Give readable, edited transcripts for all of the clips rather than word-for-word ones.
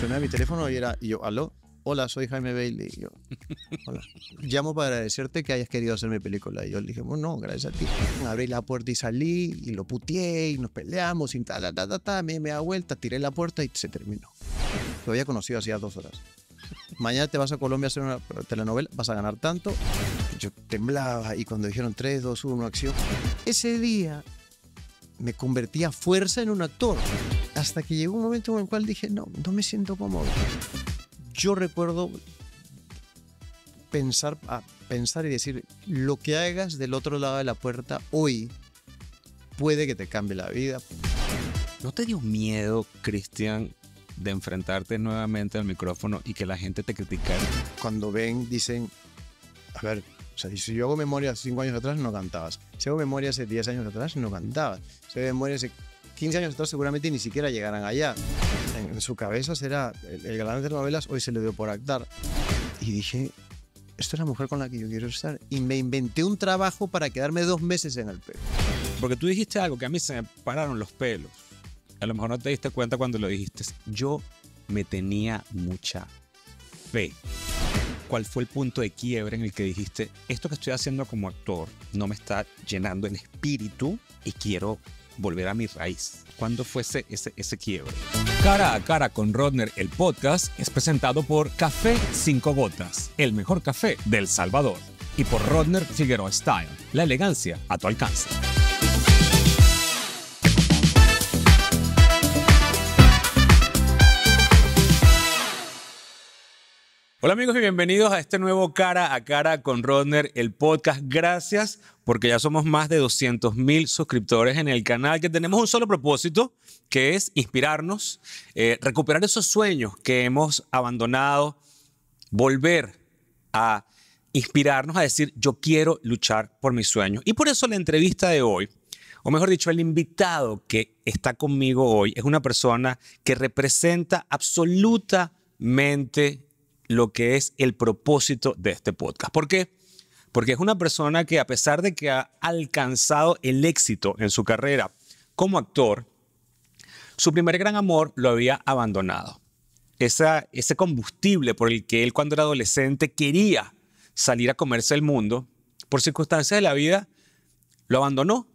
suena mi teléfono y yo, aló, hola, soy Jaime Bailey. Y yo, hola, llamo para agradecerte que hayas querido hacer mi película. Y yo le dije, bueno, no, gracias a ti. Abrí la puerta y salí, y lo puteé, y nos peleamos, y me da vuelta, tiré la puerta y se terminó. Lo había conocido hacía 2 horas. Mañana te vas a Colombia a hacer una telenovela, vas a ganar tanto. Yo temblaba, y cuando dijeron 3, 2, 1, acción, ese día me convertí a fuerza en un actor. Hasta que llegó un momento en el cual dije, no me siento cómodo. Yo recuerdo pensar y decir, lo que hagas del otro lado de la puerta hoy puede que te cambie la vida. ¿No te dio miedo, Cristian, de enfrentarte nuevamente al micrófono y que la gente te criticara? Cuando ven, dicen, a ver, o sea, si yo hago memoria hace 5 años atrás, no cantabas. Si hago memoria hace 10 años atrás, no cantabas. Si hago memoria hace 15 años atrás, seguramente ni siquiera llegarán allá. En su cabeza será, el galán de novelas hoy se le dio por actuar. Y dije, esto es la mujer con la que yo quiero estar. Y me inventé un trabajo para quedarme 2 meses en el Perú. Porque tú dijiste algo que a mí se me pararon los pelos. A lo mejor no te diste cuenta cuando lo dijiste. Yo me tenía mucha fe. ¿Cuál fue el punto de quiebre en el que dijiste, esto que estoy haciendo como actor no me está llenando en espíritu y quiero volver a mi raíz? ¿Cuándo fue ese quiebre? Cara a Cara con Rodner, el podcast, es presentado por Café 5 Gotas, el mejor café del Salvador. Y por Rodner Figueroa Style, la elegancia a tu alcance. Hola amigos y bienvenidos a este nuevo Cara a Cara con Rodner, el podcast. Gracias porque ya somos más de 200,000 suscriptores en el canal, que tenemos un solo propósito, que es inspirarnos, recuperar esos sueños que hemos abandonado, volver a inspirarnos a decir, yo quiero luchar por mis sueños. Y por eso la entrevista de hoy, o mejor dicho, el invitado que está conmigo hoy, es una persona que representa absolutamente lo que es el propósito de este podcast. ¿Por qué? Porque es una persona que, a pesar de que ha alcanzado el éxito en su carrera como actor, su primer gran amor lo había abandonado. Ese combustible por el que él, cuando era adolescente, quería salir a comerse el mundo, por circunstancias de la vida, lo abandonó.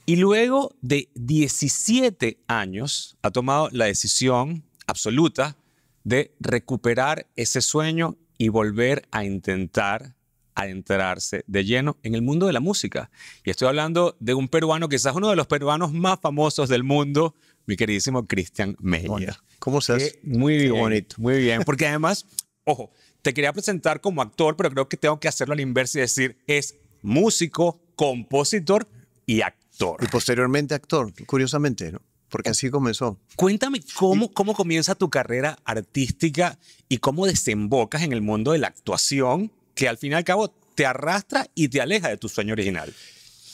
Y luego de 17 años, ha tomado la decisión absoluta de recuperar ese sueño y volver a intentar adentrarse de lleno en el mundo de la música. Y estoy hablando de un peruano, quizás uno de los peruanos más famosos del mundo, mi queridísimo Cristian Meyer. ¿Cómo estás? Muy bien, bonito. Muy bien, porque además, ojo, te quería presentar como actor, pero creo que tengo que hacerlo a la inversa y decir, es músico, compositor y actor. Y posteriormente actor, curiosamente, ¿no? Porque así comenzó. Cuéntame cómo comienza tu carrera artística y cómo desembocas en el mundo de la actuación, que al fin y al cabo te arrastra y te aleja de tu sueño original.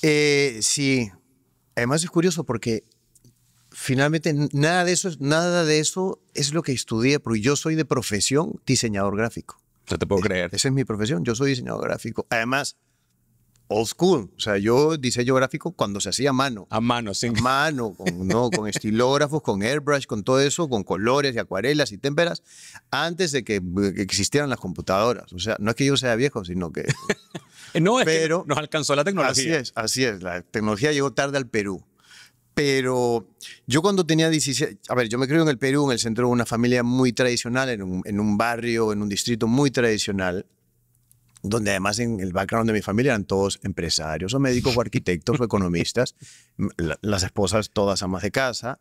Sí. Además es curioso porque finalmente nada de eso es lo que estudié, porque yo soy de profesión diseñador gráfico. No te puedo creer. Esa es mi profesión, yo soy diseñador gráfico. Además, old school, o sea, yo diseño gráfico cuando se hacía a mano. A mano, sí. A mano, con estilógrafos, con airbrush, con todo eso, con colores y acuarelas y témperas, antes de que existieran las computadoras. O sea, no es que yo sea viejo, sino que... No, es que nos alcanzó la tecnología. Así es. La tecnología llegó tarde al Perú. Pero yo cuando tenía 17... A ver, yo me crié en el Perú, en el centro de una familia muy tradicional, en un barrio, en un distrito muy tradicional, donde además en el background de mi familia eran todos empresarios, o médicos, o arquitectos, o economistas, las esposas todas amas de casa.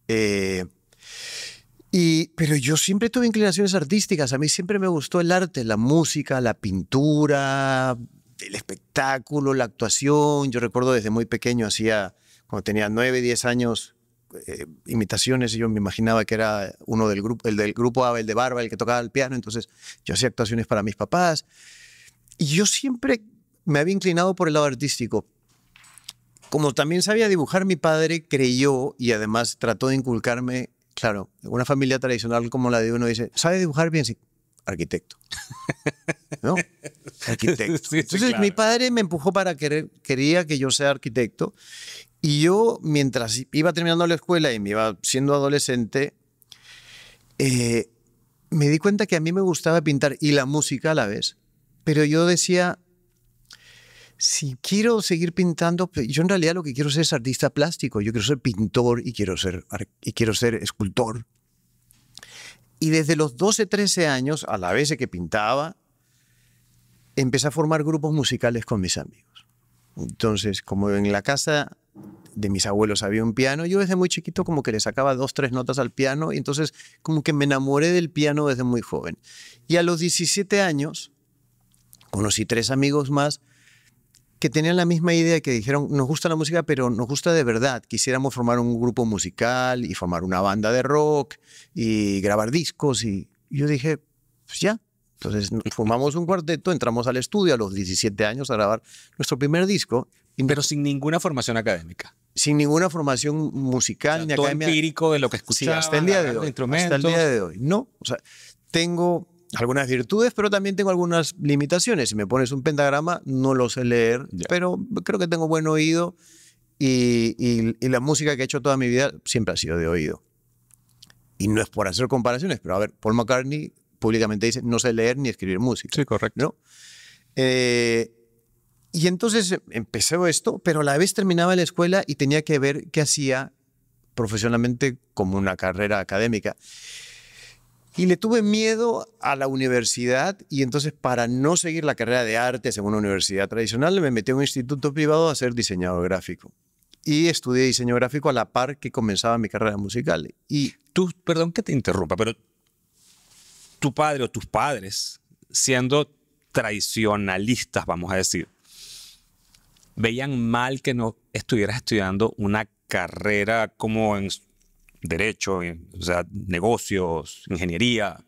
Pero yo siempre tuve inclinaciones artísticas, a mí siempre me gustó el arte, la música, la pintura, el espectáculo, la actuación. Yo recuerdo desde muy pequeño, cuando tenía 9, 10 años, imitaciones, y yo me imaginaba que era uno del grupo ABBA, el de Barba, el que tocaba el piano, entonces yo hacía actuaciones para mis papás. Y yo siempre me había inclinado por el lado artístico. Como también sabía dibujar, mi padre creyó y además trató de inculcarme, claro, en una familia tradicional como la de uno dice, ¿sabe dibujar bien? Sí, arquitecto. ¿No? Arquitecto. Sí, Entonces claro. Mi padre me empujó quería que yo sea arquitecto, y yo mientras iba terminando la escuela y me iba siendo adolescente, me di cuenta que a mí me gustaba pintar y la música a la vez, pero yo decía, si quiero seguir pintando, yo en realidad lo que quiero ser es artista plástico, yo quiero ser pintor y quiero ser escultor. Y desde los 12, 13 años, a la vez que pintaba, empecé a formar grupos musicales con mis amigos. Entonces, como en la casa de mis abuelos había un piano, yo desde muy chiquito como que le sacaba 2, 3 notas al piano y entonces como que me enamoré del piano desde muy joven. Y a los 17 años conocí 3 amigos más que tenían la misma idea, que dijeron, nos gusta la música, pero nos gusta de verdad. Quisiéramos formar un grupo musical y formar una banda de rock y grabar discos. Y yo dije, pues ya. Entonces formamos un cuarteto, entramos al estudio a los 17 años a grabar nuestro primer disco. Pero sin ninguna formación académica. Sin ninguna formación musical, o sea, ni todo academia. Empírico de lo que escuchaba. Sí, hasta el día de hoy. Hasta el día de hoy. No, o sea, tengo algunas virtudes, pero también tengo algunas limitaciones. Si me pones un pentagrama, no lo sé leer, pero creo que tengo buen oído y la música que he hecho toda mi vida siempre ha sido de oído. Y no es por hacer comparaciones, pero a ver, Paul McCartney públicamente dice, no sé leer ni escribir música. Sí, correcto. ¿No? Y entonces empecé esto, pero a la vez terminaba la escuela y tenía que ver qué hacía profesionalmente como una carrera académica. Y le tuve miedo a la universidad y entonces para no seguir la carrera de artes en una universidad tradicional me metí a un instituto privado a ser diseñador gráfico. Y estudié diseño gráfico a la par que comenzaba mi carrera musical. Y tú, perdón que te interrumpa, pero tu padre o tus padres, siendo tradicionalistas, vamos a decir, veían mal que no estuvieras estudiando una carrera como en derecho, o sea, negocios, ingeniería.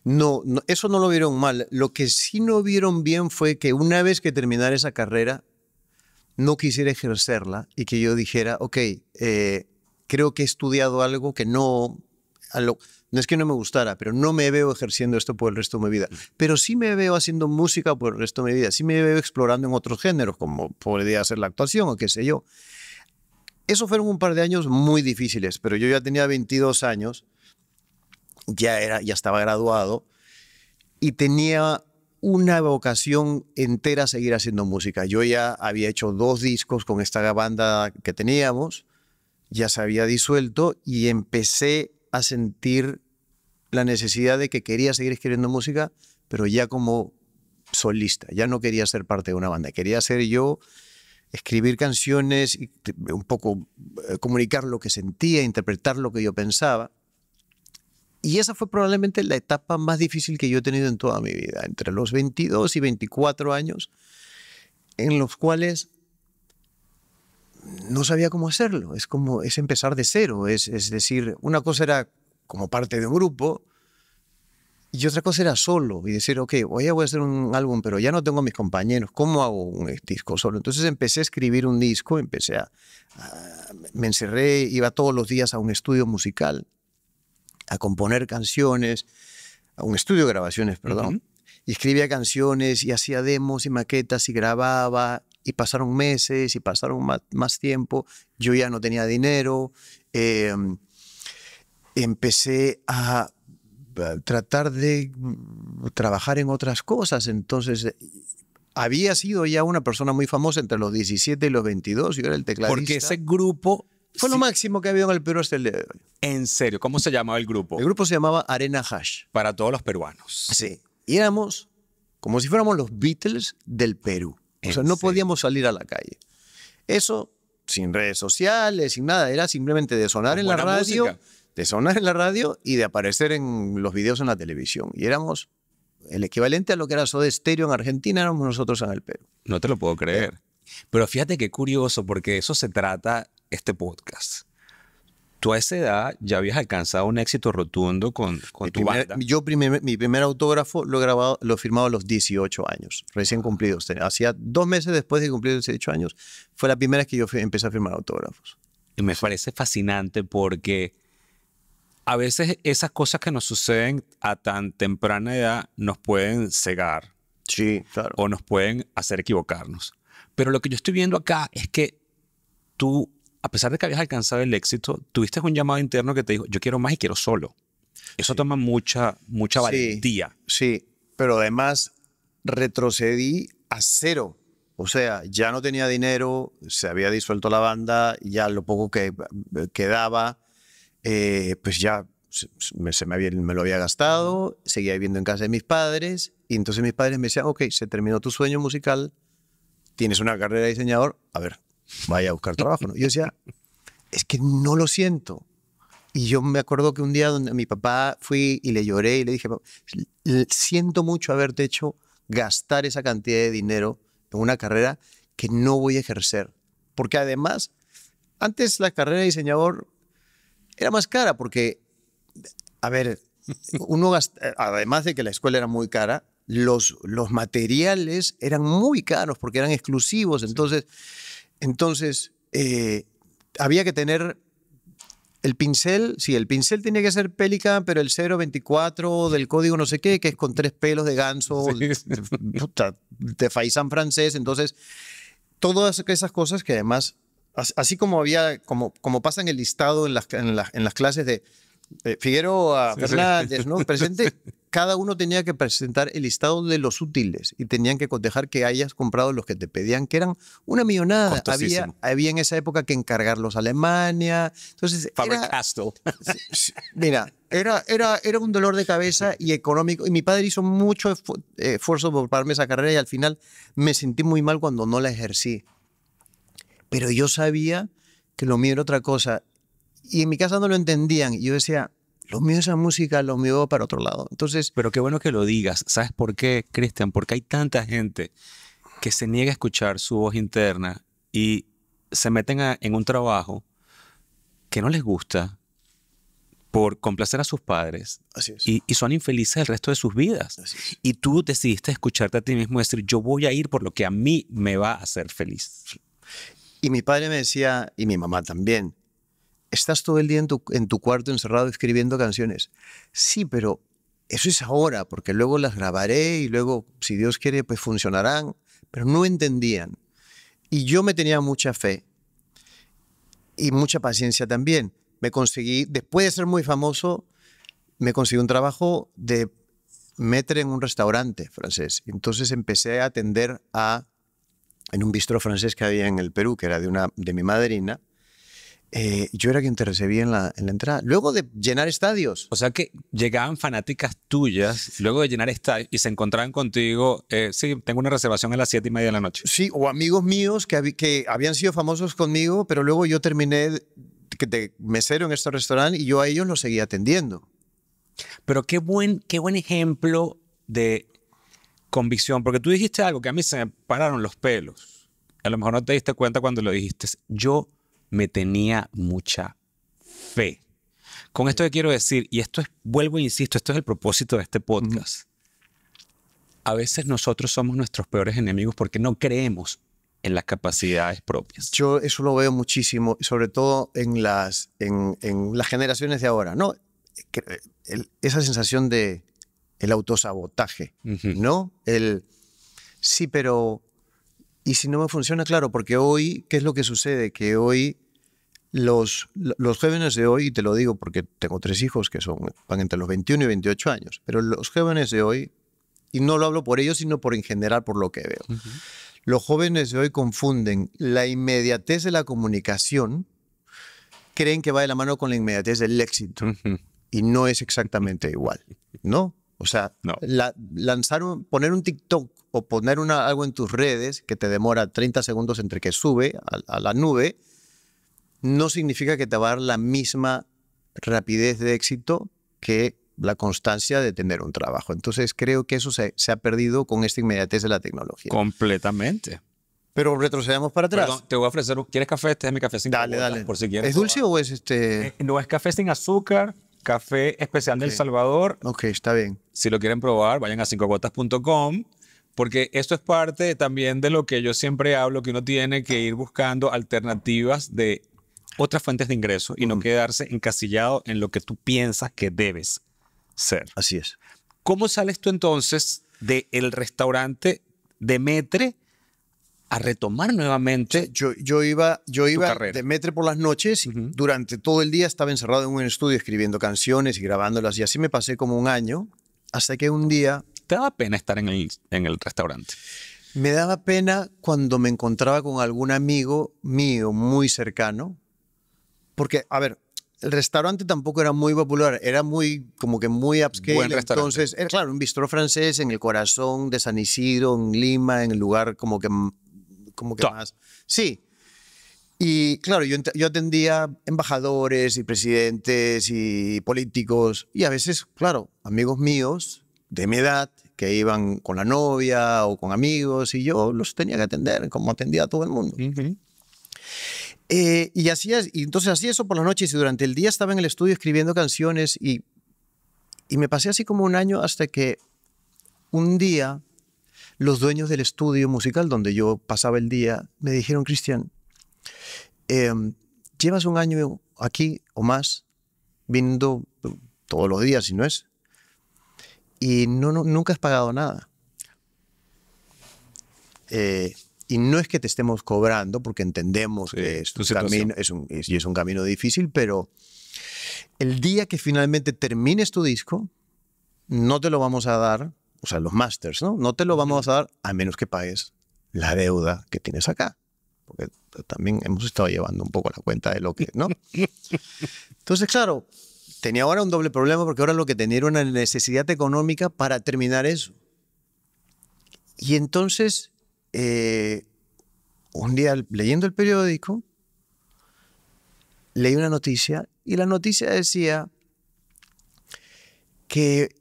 No, eso no lo vieron mal. Lo que sí no vieron bien fue que una vez que terminara esa carrera, no quisiera ejercerla y que yo dijera, ok, creo que he estudiado algo que no es que no me gustara, pero no me veo ejerciendo esto por el resto de mi vida. Pero sí me veo haciendo música por el resto de mi vida. Sí me veo explorando en otros géneros, como podría ser la actuación o qué sé yo. Eso fueron un par de años muy difíciles, pero yo ya tenía 22 años, ya estaba graduado y tenía una vocación entera a seguir haciendo música. Yo ya había hecho 2 discos con esta banda que teníamos, ya se había disuelto y empecé a sentir la necesidad de que quería seguir escribiendo música, pero ya como solista. Ya no quería ser parte de una banda, quería ser yo, escribir canciones y un poco comunicar lo que sentía, interpretar lo que yo pensaba. Y esa fue probablemente la etapa más difícil que yo he tenido en toda mi vida, entre los 22 y 24 años, en los cuales no sabía cómo hacerlo. Es empezar de cero. Es decir, una cosa era como parte de un grupo y otra cosa era solo. Y decir, ok, voy a hacer un álbum, pero ya no tengo a mis compañeros. ¿Cómo hago un disco solo? Entonces empecé a escribir un disco, me encerré, iba todos los días a un estudio musical, a componer canciones, a un estudio de grabaciones, perdón. Y escribía canciones y hacía demos y maquetas y grababa. Y pasaron meses y pasaron más tiempo. Yo ya no tenía dinero. Empecé a tratar de trabajar en otras cosas. Entonces, había sido ya una persona muy famosa entre los 17 y los 22. Yo era el tecladista. Porque ese grupo fue lo máximo que había en el Perú hasta el día de hoy. ¿En serio? ¿Cómo se llamaba el grupo? El grupo se llamaba Arena Hash. Para todos los peruanos. Sí. Y éramos como si fuéramos los Beatles del Perú. O sea, no podíamos salir a la calle. Eso, sin redes sociales, sin nada, era simplemente de sonar en la radio, y de aparecer en los videos en la televisión. Y éramos el equivalente a lo que era Soda Stereo en Argentina, éramos nosotros en el Perú. No te lo puedo creer. Pero fíjate qué curioso, porque eso se trata este podcast. Tú a esa edad ya habías alcanzado un éxito rotundo con tu banda. Mi primer autógrafo lo he firmado a los 18 años, recién cumplidos. Hacía 2 meses después de cumplir 18 años, fue la primera vez que yo empecé a firmar autógrafos. Y me parece fascinante porque a veces esas cosas que nos suceden a tan temprana edad nos pueden cegar. Sí, claro. O nos pueden hacer equivocarnos. Pero lo que yo estoy viendo acá es que tú, a pesar de que habías alcanzado el éxito, tuviste un llamado interno que te dijo, yo quiero más y quiero solo. Eso toma mucha valentía. Sí, pero además retrocedí a cero. O sea, ya no tenía dinero, se había disuelto la banda, ya lo poco que quedaba, pues ya me lo había gastado, seguía viviendo en casa de mis padres, y entonces mis padres me decían, ok, se terminó tu sueño musical, tienes una carrera de diseñador, a ver, vaya a buscar trabajo, ¿no? Y yo decía, es que no lo siento. Y yo me acuerdo que un día donde mi papá fui y le lloré y le dije, siento mucho haberte hecho gastar esa cantidad de dinero en una carrera que no voy a ejercer. Porque además, antes la carrera de diseñador era más cara porque, a ver, además de que la escuela era muy cara, los materiales eran muy caros porque eran exclusivos. Entonces había que tener el pincel. Sí, el pincel tenía que ser Pelican, pero el 024 del código no sé qué, que es con 3 pelos de ganso, de faisán francés. Entonces, todas esas cosas que además, así como como pasa en el listado en las clases de Figueroa, Fernández, ¿no? Presente, cada uno tenía que presentar el listado de los útiles y tenían que cotejar que hayas comprado los que te pedían, que eran una millonada. Había en esa época que encargarlos a Alemania. Entonces, Faber-Castell. Mira, era un dolor de cabeza y económico. Y mi padre hizo mucho esfuerzo por pagarme esa carrera y al final me sentí muy mal cuando no la ejercí. Pero yo sabía que lo mío era otra cosa. Y en mi casa no lo entendían. Y yo decía, lo mío es la música, lo mío va para otro lado. Entonces, pero qué bueno que lo digas. ¿Sabes por qué, Cristian? Porque hay tanta gente que se niega a escuchar su voz interna y se meten en un trabajo que no les gusta por complacer a sus padres. Así es. Y son infelices el resto de sus vidas. Así es. Y tú decidiste escucharte a ti mismo y decir, yo voy a ir por lo que a mí me va a hacer feliz. Y mi padre me decía, y mi mamá también, estás todo el día en tu cuarto encerrado escribiendo canciones. Sí, pero eso es ahora, porque luego las grabaré y luego, si Dios quiere, pues funcionarán. Pero no entendían. Y yo me tenía mucha fe y mucha paciencia también. Después de ser muy famoso, me conseguí un trabajo de maître en un restaurante francés. Entonces empecé a atender en un bistró francés que había en el Perú, que era de mi madrina. Yo era quien te recibía en la entrada. Luego de llenar estadios. O sea que llegaban fanáticas tuyas, luego de llenar estadios, y se encontraban contigo, sí, tengo una reservación a las 7:30 de la noche. Sí, o amigos míos que habían sido famosos conmigo, pero luego yo terminé de mesero en este restaurante y yo a ellos los seguía atendiendo. Pero qué buen ejemplo de convicción, porque tú dijiste algo que a mí se me pararon los pelos. A lo mejor no te diste cuenta cuando lo dijiste. Yo me tenía mucha fe. Con esto que quiero decir, y vuelvo e insisto, esto es el propósito de este podcast. A veces nosotros somos nuestros peores enemigos porque no creemos en las capacidades propias. Yo eso lo veo muchísimo, sobre todo en las generaciones de ahora, ¿no? Esa sensación de el autosabotaje, ¿no? Sí, pero ¿y si no me funciona? Claro, porque hoy, ¿qué es lo que sucede? Que hoy los jóvenes de hoy, y te lo digo porque tengo 3 hijos que van entre los 21 y 28 años, pero los jóvenes de hoy, y no lo hablo por ellos, sino en general por lo que veo, los jóvenes de hoy confunden la inmediatez de la comunicación, creen que va de la mano con la inmediatez del éxito, y no es exactamente igual, ¿no? O sea, no. Poner un TikTok o poner algo en tus redes que te demora 30 segundos entre que sube a la nube, no significa que te va a dar la misma rapidez de éxito que la constancia de tener un trabajo. Entonces creo que eso se ha perdido con esta inmediatez de la tecnología. Completamente. Pero retrocedamos para atrás. Perdón, te voy a ofrecer, ¿quieres café? Este es mi café sin Dale, botas, dale. por si quieres. ¿Es dulce o es No, es café sin azúcar, café especial del Salvador. Ok, está bien. Si lo quieren probar, vayan a 5gotas.com, porque esto es parte también de lo que yo siempre hablo, que uno tiene que ir buscando alternativas de otras fuentes de ingreso y no quedarse encasillado en lo que tú piensas que debes ser. Así es. ¿Cómo sales tú entonces del restaurante de maître a retomar nuevamente Yo iba carrera. de metre por las noches y durante todo el día estaba encerrado en un estudio escribiendo canciones y grabándolas y así me pasé como un año hasta que un día ¿Te daba pena estar en el restaurante? me daba pena cuando me encontraba con algún amigo mío muy cercano porque, a ver, el restaurante tampoco era muy popular, era muy, como que muy upscale. Buen restaurante. Entonces, era claro, un bistró francés en el corazón de San Isidro, en Lima, en el lugar como que Top. más. Sí. Y claro, yo atendía embajadores y presidentes y políticos y a veces, claro, amigos míos de mi edad que iban con la novia o con amigos y yo los tenía que atender como atendía a todo el mundo. Y entonces hacía eso por las noches y durante el día estaba en el estudio escribiendo canciones y me pasé así como un año hasta que un día los dueños del estudio musical donde yo pasaba el día me dijeron, Cristian, llevas un año aquí o más viniendo todos los días, si no es, y nunca has pagado nada. Y no es que te estemos cobrando, porque entendemos que es un camino difícil, pero el día que finalmente termines tu disco, no te lo vamos a dar, o sea, los masters, ¿no? No te lo vamos a dar a menos que pagues la deuda que tienes acá. Porque también hemos estado llevando un poco la cuenta de lo que, ¿no? Entonces, claro, tenía ahora un doble problema porque ahora lo que tenía era una necesidad económica para terminar eso. Y entonces, un día leyendo el periódico, leí una noticia y la noticia decía que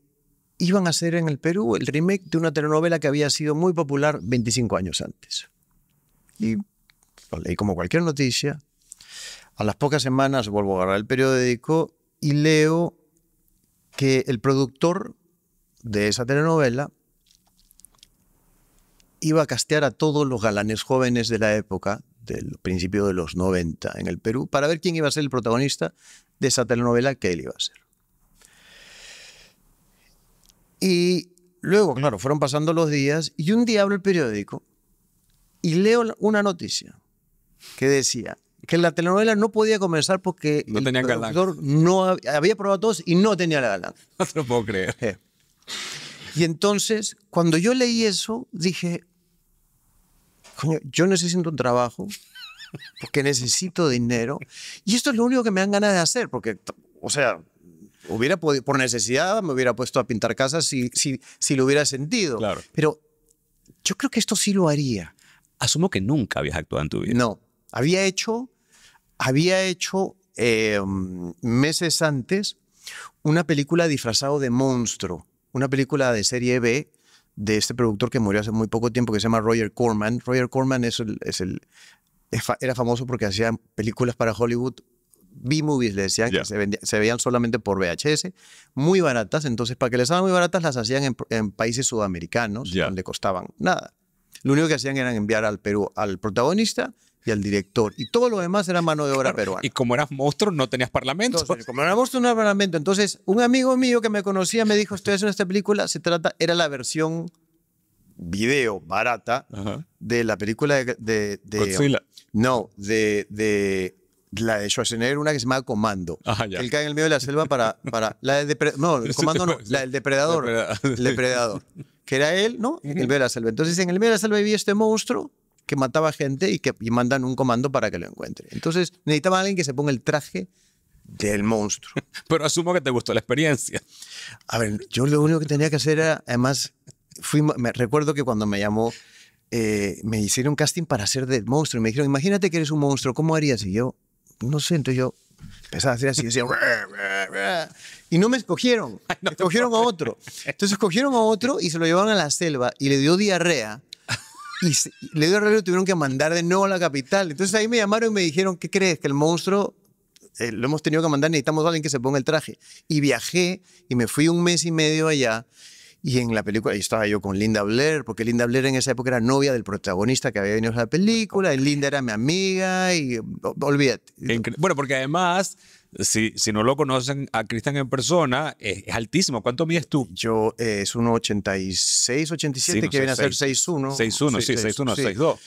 iban a hacer en el Perú el remake de una telenovela que había sido muy popular 25 años antes. Y lo leí como cualquier noticia. A las pocas semanas vuelvo a agarrar el periódico y leo que el productor de esa telenovela iba a castear a todos los galanes jóvenes de la época, del principio de los 90 en el Perú, para ver quién iba a ser el protagonista de esa telenovela que él iba a ser. Y luego, claro, fueron pasando los días y un día abro el periódico y leo una noticia que decía que la telenovela no podía comenzar porque no tenía el productor no había probado todos y no tenía la galán. No te lo puedo creer. Y entonces, cuando yo leí eso, dije, coño, yo necesito un trabajo porque necesito dinero y esto es lo único que me dan ganas de hacer porque, o sea, hubiera podido, por necesidad me hubiera puesto a pintar casas si lo hubiera sentido. Claro. Pero yo creo que esto sí lo haría. Asumo que nunca habías actuado en tu vida. No. Había hecho meses antes una película disfrazado de monstruo. Una película de serie B de este productor que murió hace muy poco tiempo que se llama Roger Corman. Roger Corman era famoso porque hacía películas para Hollywood. B-movies le decían, que se veían solamente por VHS, muy baratas. Entonces, para que les salgan muy baratas, las hacían en países sudamericanos, donde costaban nada. Lo único que hacían era enviar al Perú al protagonista y al director. Y todo lo demás era mano de obra peruana. Y como eras monstruo, no tenías parlamento. Entonces, como era monstruo, no había parlamento. Entonces, un amigo mío que me conocía me dijo, estoy haciendo esta película, era la versión video barata de la película de Godzilla. No, de la de Schwarzenegger, una que se llama Comando. Él cae en el medio de la selva para la de no, el Comando no, la del Depredador. El Depredador. Que era él, ¿no? En el medio de la selva. Entonces, en el medio de la selva vivía este monstruo que mataba gente y mandan un comando para que lo encuentre. Entonces, necesitaba a alguien que se ponga el traje del monstruo. Pero asumo que te gustó la experiencia. A ver, yo lo único que tenía que hacer era, además, me recuerdo que cuando me llamó, me hicieron un casting para ser del monstruo. Y me dijeron, imagínate que eres un monstruo, ¿cómo harías? Y yo, no sé, entonces yo empezaba a hacer así, decía, y no me escogieron, escogieron a otro. Entonces escogieron a otro y se lo llevaron a la selva y le dio diarrea. Y le dio diarrea y lo tuvieron que mandar de nuevo a la capital. Entonces ahí me llamaron y me dijeron, ¿qué crees? Que el monstruo lo hemos tenido que mandar, necesitamos a alguien que se ponga el traje. Y viajé y me fui un mes y medio allá. Y en la película, ahí estaba yo con Linda Blair, porque Linda Blair en esa época era novia del protagonista que había venido a la película, y Linda era mi amiga, y olvídate. Bueno, porque además, si no lo conocen a Cristian en persona, es altísimo. ¿Cuánto mides tú? Yo es 1,86, 87, sí, no que viene a ser 6'1". 6'1, sí, 6'1, 6'2.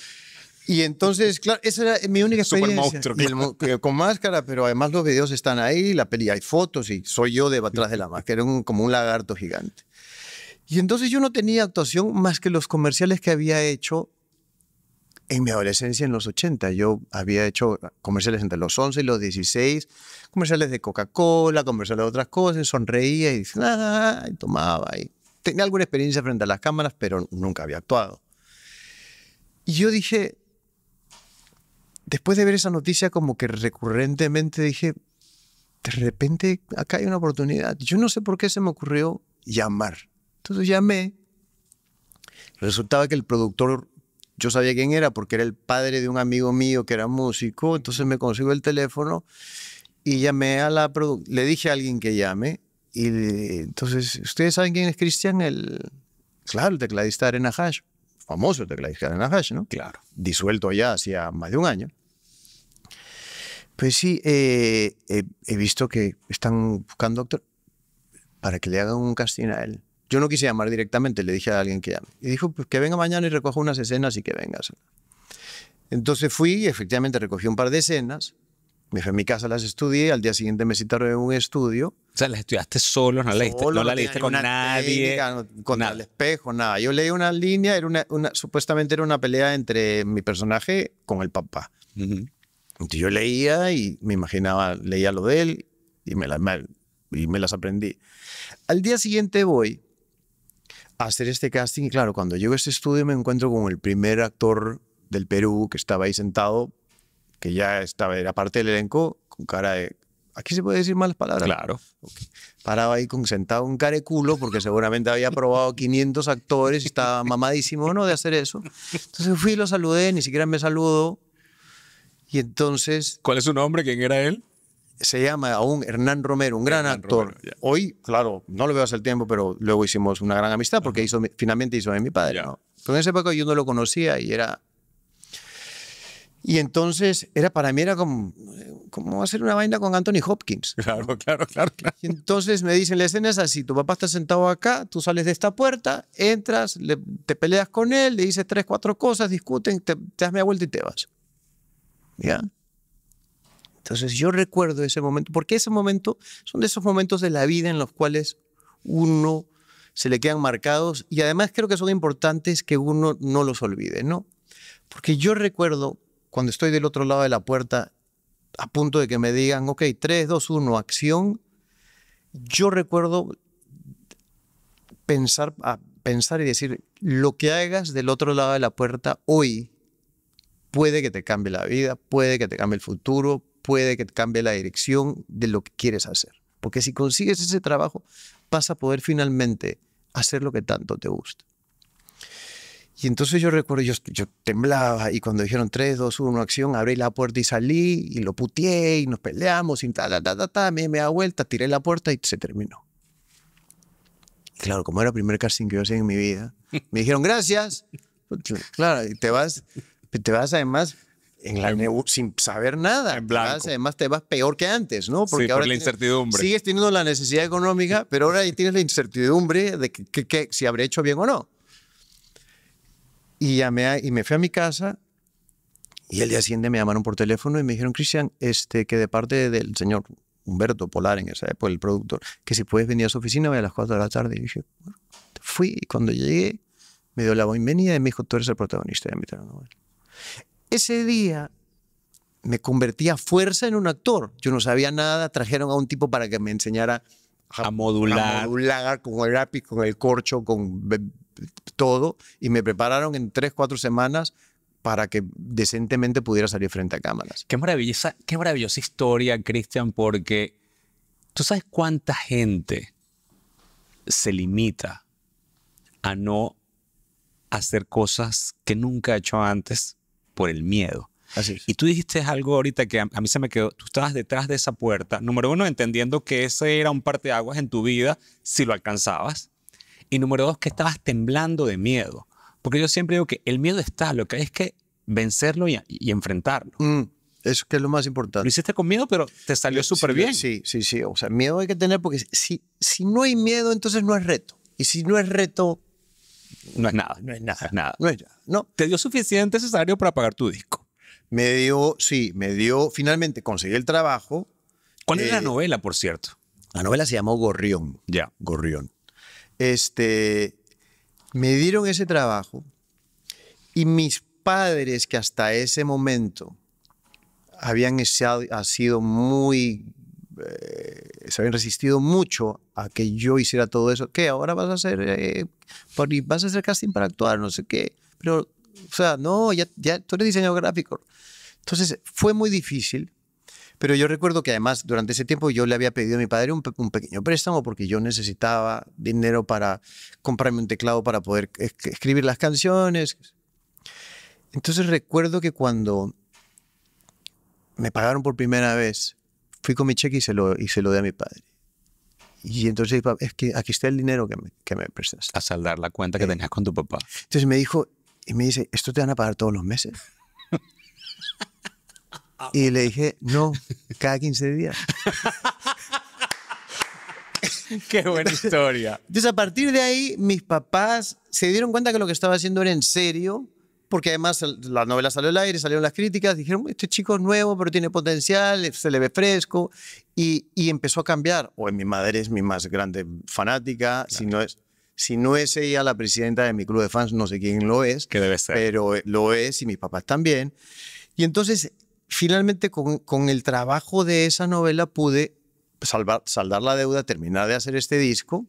Y entonces, claro, esa era mi única Super experiencia. monstruo, Y con máscara, pero además los videos están ahí, la peli, hay fotos y soy yo detrás de la máscara, era como un lagarto gigante. Y entonces yo no tenía actuación más que los comerciales que había hecho en mi adolescencia en los 80. Yo había hecho comerciales entre los 11 y los 16, comerciales de Coca-Cola, comerciales de otras cosas, sonreía y, y tomaba. Y tenía alguna experiencia frente a las cámaras, pero nunca había actuado. Y yo dije, después de ver esa noticia, como que recurrentemente dije, de repente acá hay una oportunidad. Yo no sé por qué se me ocurrió llamar. Entonces llamé. Resultaba que el productor, yo sabía quién era porque era el padre de un amigo mío que era músico. Entonces me consiguió el teléfono y llamé a la productora. Le dije a alguien que llame. Y entonces, ¿ustedes saben quién es Cristian? Claro, el tecladista de Arena Hash. Famoso el tecladista de Arena Hash, ¿no? Claro. Disuelto ya hacía más de un año. Pues sí, he visto que están buscando actor para que le hagan un casting a él. Yo no quise llamar directamente, le dije a alguien que llame. Y dijo, pues que venga mañana y recoja unas escenas y que vengas. Entonces fui y efectivamente recogí un par de escenas. Me fui a mi casa, las estudié. Al día siguiente me citaron en un estudio. O sea, las estudiaste solo, no la leíste con nadie. Técnica, contra el espejo, nada. Yo leí una línea, supuestamente era una pelea entre mi personaje con el papá. Uh-huh. Entonces yo leía y me imaginaba, leía lo de él y me las aprendí. Al día siguiente voy a hacer este casting y claro, cuando llego a este estudio me encuentro con el primer actor del Perú que estaba ahí sentado, que ya era parte del elenco, con cara de... ¿Aquí se puede decir malas palabras? Claro. Okay. Paraba ahí sentado un careculo porque seguramente había probado 500 actores y estaba mamadísimo, ¿no?, de hacer eso. Entonces fui y lo saludé, ni siquiera me saludó. Y entonces... ¿Cuál es su nombre? ¿Quién era él? Se llama aún Hernán Romero, un gran actor. Romero, yeah. Hoy, claro, no lo veo hace el tiempo, pero luego hicimos una gran amistad porque finalmente hizo de mi padre. ¿No? Pero en esa época yo no lo conocía y era... Y entonces para mí era como hacer una vaina con Anthony Hopkins. Claro. Y entonces me dicen, la escena es así, tu papá está sentado acá, tú sales de esta puerta, entras, te peleas con él, le dices 3, 4 cosas, discuten, te das media vuelta y te vas. ¿Ya? Entonces yo recuerdo ese momento, porque ese momento son de esos momentos de la vida en los cuales uno se le quedan marcados y además creo que son importantes que uno no los olvide, ¿no? Porque yo recuerdo cuando estoy del otro lado de la puerta a punto de que me digan, ok, 3, 2, 1, acción, yo recuerdo pensar y decir, lo que hagas del otro lado de la puerta hoy puede que te cambie la vida, puede que te cambie el futuro, puede que te cambie la dirección de lo que quieres hacer. Porque si consigues ese trabajo, vas a poder finalmente hacer lo que tanto te gusta. Y entonces yo recuerdo, yo temblaba y cuando dijeron 3, 2, 1, acción, abrí la puerta y salí y lo puteé y nos peleamos y me da vuelta, tiré la puerta y se terminó. Y claro, como era el primer casting que yo hacía en mi vida, me dijeron gracias. Claro, y te vas además sin saber nada. En blanco. Además te vas peor que antes, ¿no? Porque ahora por la incertidumbre. Sigues teniendo la necesidad económica, pero ahora tienes la incertidumbre de que si habré hecho bien o no. Y me fui a mi casa y el día siguiente me llamaron por teléfono y me dijeron, Cristian, que de parte del señor Humberto Polar, en esa época, el productor, que si puedes venir a su oficina, voy a las 4 de la tarde. Y dije, bueno, fui y cuando llegué me dio la bienvenida y me dijo, tú eres el protagonista de mi telenovela. Ese día me convertí a fuerza en un actor. Yo no sabía nada, trajeron a un tipo para que me enseñara a modular con el lápiz, con el corcho, con todo, y me prepararon en 3, 4 semanas para que decentemente pudiera salir frente a cámaras. Qué maravillosa historia, Cristian, porque tú sabes cuánta gente se limita a no hacer cosas que nunca ha hecho antes por el miedo. Así es. Y tú dijiste algo ahorita que a mí se me quedó. Tú estabas detrás de esa puerta. Número 1, entendiendo que ese era un parteaguas en tu vida, si lo alcanzabas. Y número 2, que estabas temblando de miedo. Porque yo siempre digo que el miedo está, lo que hay es que vencerlo y enfrentarlo. Eso que es lo más importante. Lo hiciste con miedo, pero te salió súper bien. Sí. O sea, miedo hay que tener porque si no hay miedo, entonces no es reto. Y si no es reto, No es nada. No es nada. Es nada. No es nada. No. ¿Te dio suficiente necesario para pagar tu disco? Finalmente conseguí el trabajo. ¿Cuál es la novela, por cierto? La novela se llamó Gorrión. Ya. Gorrión. Me dieron ese trabajo y mis padres, que hasta ese momento sido muy, se habían resistido mucho a que yo hiciera todo eso. ¿Qué? Ahora vas a hacer casting para actuar, no sé qué. Pero, o sea, no, ya tú eres diseñador gráfico. Entonces fue muy difícil. Pero yo recuerdo que además durante ese tiempo yo le había pedido a mi padre un pequeño préstamo porque yo necesitaba dinero para comprarme un teclado para poder escribir las canciones. Entonces recuerdo que cuando me pagaron por primera vez, fui con mi cheque y se lo di a mi padre. Y entonces, es que aquí está el dinero que me prestaste. A saldar la cuenta que tenías con tu papá. Entonces me dijo, y me dice, ¿esto te van a pagar todos los meses? Y le dije, no, cada 15 días. Qué buena historia. Entonces, a partir de ahí, mis papás se dieron cuenta que lo que estaba haciendo era en serio, porque además la novela salió al aire, salieron las críticas, dijeron, este chico es nuevo, pero tiene potencial, se le ve fresco, y empezó a cambiar. Mi madre es mi más grande fanática, claro. Si no es ella la presidenta de mi club de fans, no sé quién lo es. Que debe ser. Pero lo es, y mis papás también. Y entonces, finalmente, con el trabajo de esa novela pude saldar la deuda, terminar de hacer este disco.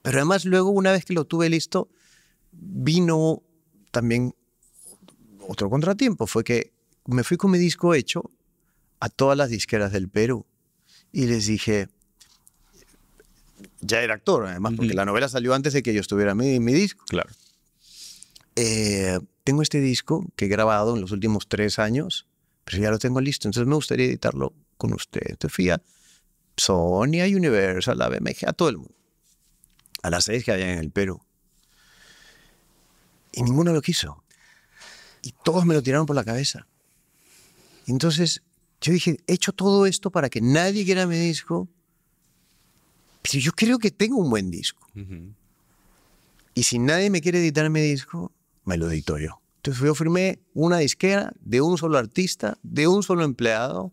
Pero además luego, una vez que lo tuve listo, vino también otro contratiempo. Fue que me fui con mi disco hecho a todas las disqueras del Perú y les dije, ya era actor además, porque la novela salió antes de que yo estuviera en mi disco. Claro. Tengo este disco que he grabado en los últimos 3 años, pero ya lo tengo listo, entonces me gustaría editarlo con usted. Entonces fui a Sony, a Universal, a BMG, a todo el mundo, a las 6 que había en el Perú. Y ninguno lo quiso. Y todos me lo tiraron por la cabeza. Entonces yo dije, he hecho todo esto para que nadie quiera mi disco, pero yo creo que tengo un buen disco. Y si nadie me quiere editar mi disco, me lo edito yo. Entonces yo firmé una disquera de un solo artista, de un solo empleado,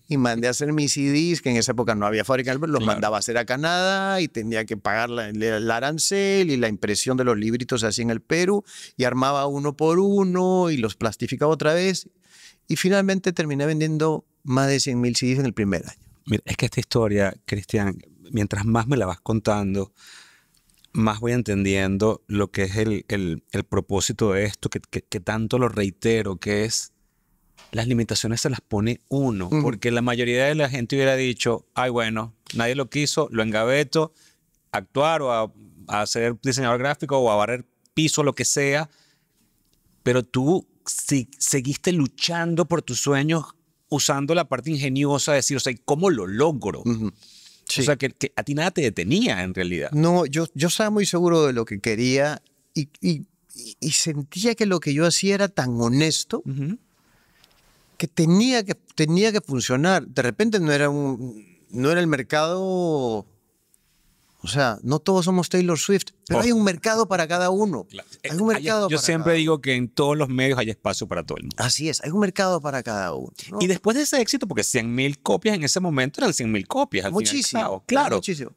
y mandé a hacer mis CDs, que en esa época no había fábrica, pero los mandaba a hacer a Canadá y tenía que pagar el arancel y la impresión de los libritos así en el Perú, y armaba uno por uno y los plastificaba otra vez. Y finalmente terminé vendiendo más de 100.000 CDs en el primer año. Mira, es que esta historia, Cristian, mientras más me la vas contando, más voy entendiendo lo que es el propósito de esto, que tanto lo reitero, que es las limitaciones se las pone uno, porque la mayoría de la gente hubiera dicho, ay, bueno, nadie lo quiso, lo engaveto, actuar o a ser diseñador gráfico o a barrer piso, lo que sea, pero tú seguiste luchando por tus sueños usando la parte ingeniosa de decir, o sea, ¿cómo lo logro? Sí. O sea, que a ti nada te detenía en realidad. No, yo estaba muy seguro de lo que quería y sentía que lo que yo hacía era tan honesto que tenía que funcionar. De repente no era el mercado. O sea, no todos somos Taylor Swift, pero hay un mercado para cada uno. Claro. Hay un mercado yo siempre digo que en todos los medios hay espacio para todo el mundo. Así es, hay un mercado para cada uno, ¿no? Y después de ese éxito, porque 100.000 copias en ese momento eran 100.000 copias. Al muchísimo. Claro. Muchísimo.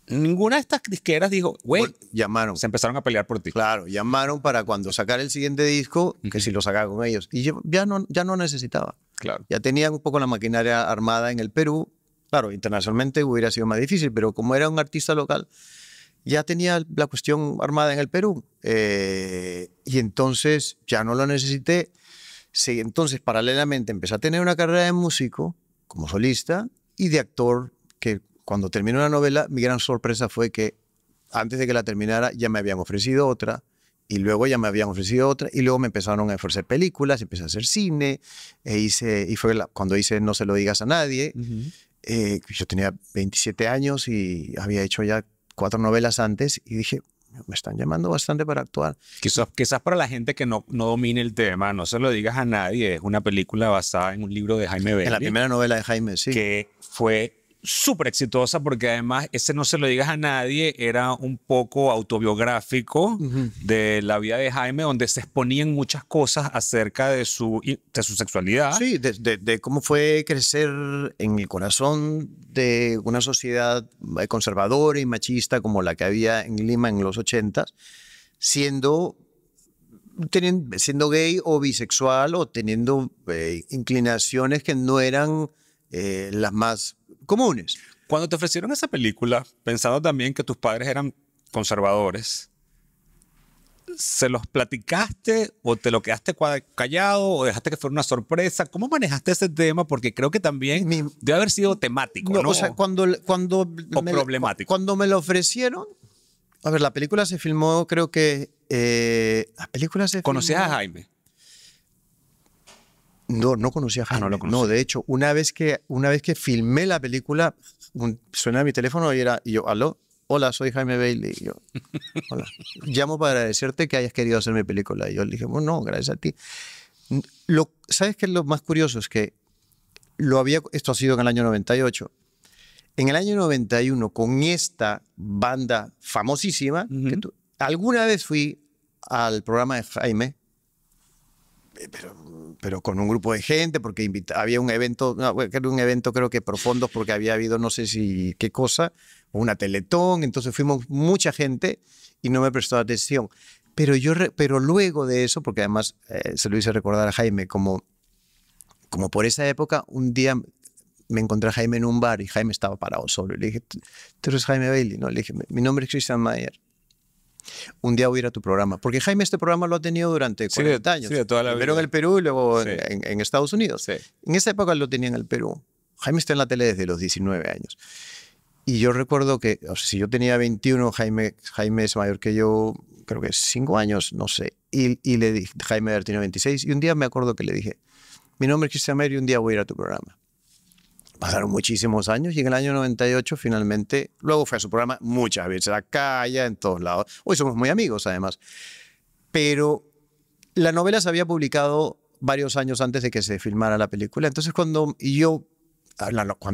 Ninguna de estas disqueras dijo, güey, llamaron. Se empezaron a pelear por ti. Claro, llamaron para cuando sacara el siguiente disco, que si lo sacaba con ellos. Y yo ya no necesitaba. Claro. Ya tenía un poco la maquinaria armada en el Perú. Claro, internacionalmente hubiera sido más difícil, pero como era un artista local, ya tenía la cuestión armada en el Perú. Y entonces ya no lo necesité. Sí, entonces, paralelamente, empecé a tener una carrera de músico como solista y de actor, que cuando terminó la novela, mi gran sorpresa fue que antes de que la terminara ya me habían ofrecido otra, y luego ya me habían ofrecido otra, y luego me empezaron a ofrecer películas, empecé a hacer cine, y fue cuando hice No se lo digas a nadie. Yo tenía 27 años y había hecho ya 4 novelas antes, y dije, me están llamando bastante para actuar. Quizás para la gente que no domine el tema, No se lo digas a nadie, es una película basada en un libro de Jaime Bailey. En la primera novela de Jaime, sí. Que fue súper exitosa porque además ese No se lo digas a nadie era un poco autobiográfico de la vida de Jaime, donde se exponían muchas cosas acerca de su sexualidad. Sí, de cómo fue crecer en el corazón de una sociedad conservadora y machista como la que había en Lima en los 80s, siendo gay o bisexual o teniendo inclinaciones que no eran las más comunes. Cuando te ofrecieron esa película, pensando también que tus padres eran conservadores, ¿se los platicaste o te lo quedaste callado o dejaste que fuera una sorpresa? ¿Cómo manejaste ese tema? Porque creo que también debe haber sido temático, ¿no? O sea, o problemático. Cuando me lo ofrecieron, a ver, la película se filmó, creo que la película se ¿Conocías filmó. a Jaime? No conocía a Jaime. no lo conocía. No, de hecho, una vez que filmé la película, suena mi teléfono y yo, aló, hola, soy Jaime Bailey. Y yo, hola, llamo para agradecerte que hayas querido hacer mi película. Y yo le dije, bueno, no, gracias a ti. ¿Sabes qué es lo más curioso? Es que esto ha sido en el año 98. En el año 91, con esta banda famosísima, alguna vez fui al programa de Jaime, pero con un grupo de gente, porque había un evento, creo que por fondos, porque había habido no sé si qué cosa, una teletón, entonces fuimos mucha gente y no me prestó atención. Pero luego de eso, porque además se lo hice recordar a Jaime, como por esa época, un día me encontré a Jaime en un bar y Jaime estaba parado solo. Y le dije, ¿tú eres Jaime Bailey? No, le dije, mi nombre es Christian Mayer. Un día voy a ir a tu programa. Porque Jaime este programa lo ha tenido durante 40 años. Sí, de toda la Primero vida. en el Perú y luego Sí. en Estados Unidos. Sí. En esa época lo tenía en el Perú. Jaime está en la tele desde los 19 años. Y yo recuerdo que, o sea, si yo tenía 21, Jaime es mayor que yo, creo que 5 años, no sé. Y le dije, Jaime tiene 26. Y un día me acuerdo que le dije, mi nombre es Christian Mayer y un día voy a ir a tu programa. Pasaron muchísimos años y en el año 98 finalmente, luego fue a su programa muchas veces, acá, allá, en todos lados. Hoy somos muy amigos además. Pero la novela se había publicado varios años antes de que se filmara la película. Entonces cuando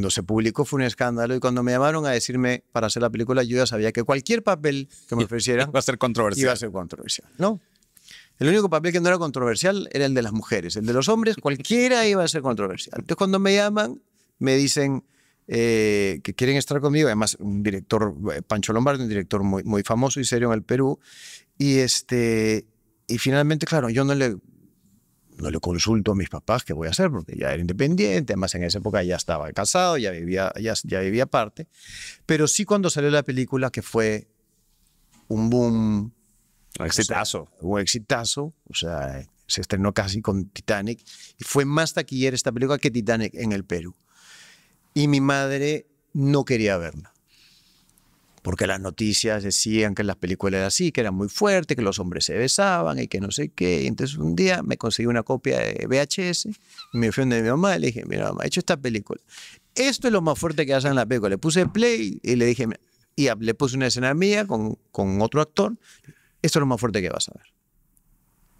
se publicó fue un escándalo y cuando me llamaron a decirme para hacer la película yo ya sabía que cualquier papel que me ofrecieran Iba a ser controversial. iba a ser controversial, ¿no? El único papel que no era controversial era el de las mujeres. El de los hombres, cualquiera iba a ser controversial. Entonces cuando me llaman, me dicen que quieren estar conmigo, además un director, Pancho Lombardi, un director muy, muy famoso y serio en el Perú, y finalmente, claro, yo no le consulto a mis papás qué voy a hacer, porque ya era independiente, además en esa época ya estaba casado, ya vivía aparte, pero sí cuando salió la película, que fue un boom, Un exitazo. un exitazo, o sea, se estrenó casi con Titanic, y fue más taquillera esta película que Titanic en el Perú. Y mi madre no quería verla, porque las noticias decían que las películas eran así, que eran muy fuertes, que los hombres se besaban y que no sé qué. Y entonces un día me conseguí una copia de VHS y me fui donde mi mamá y le dije, mira mamá, he hecho esta película. Esto es lo más fuerte que hacen en la película. Le puse play y le dije, y le puse una escena mía con otro actor. Esto es lo más fuerte que vas a ver.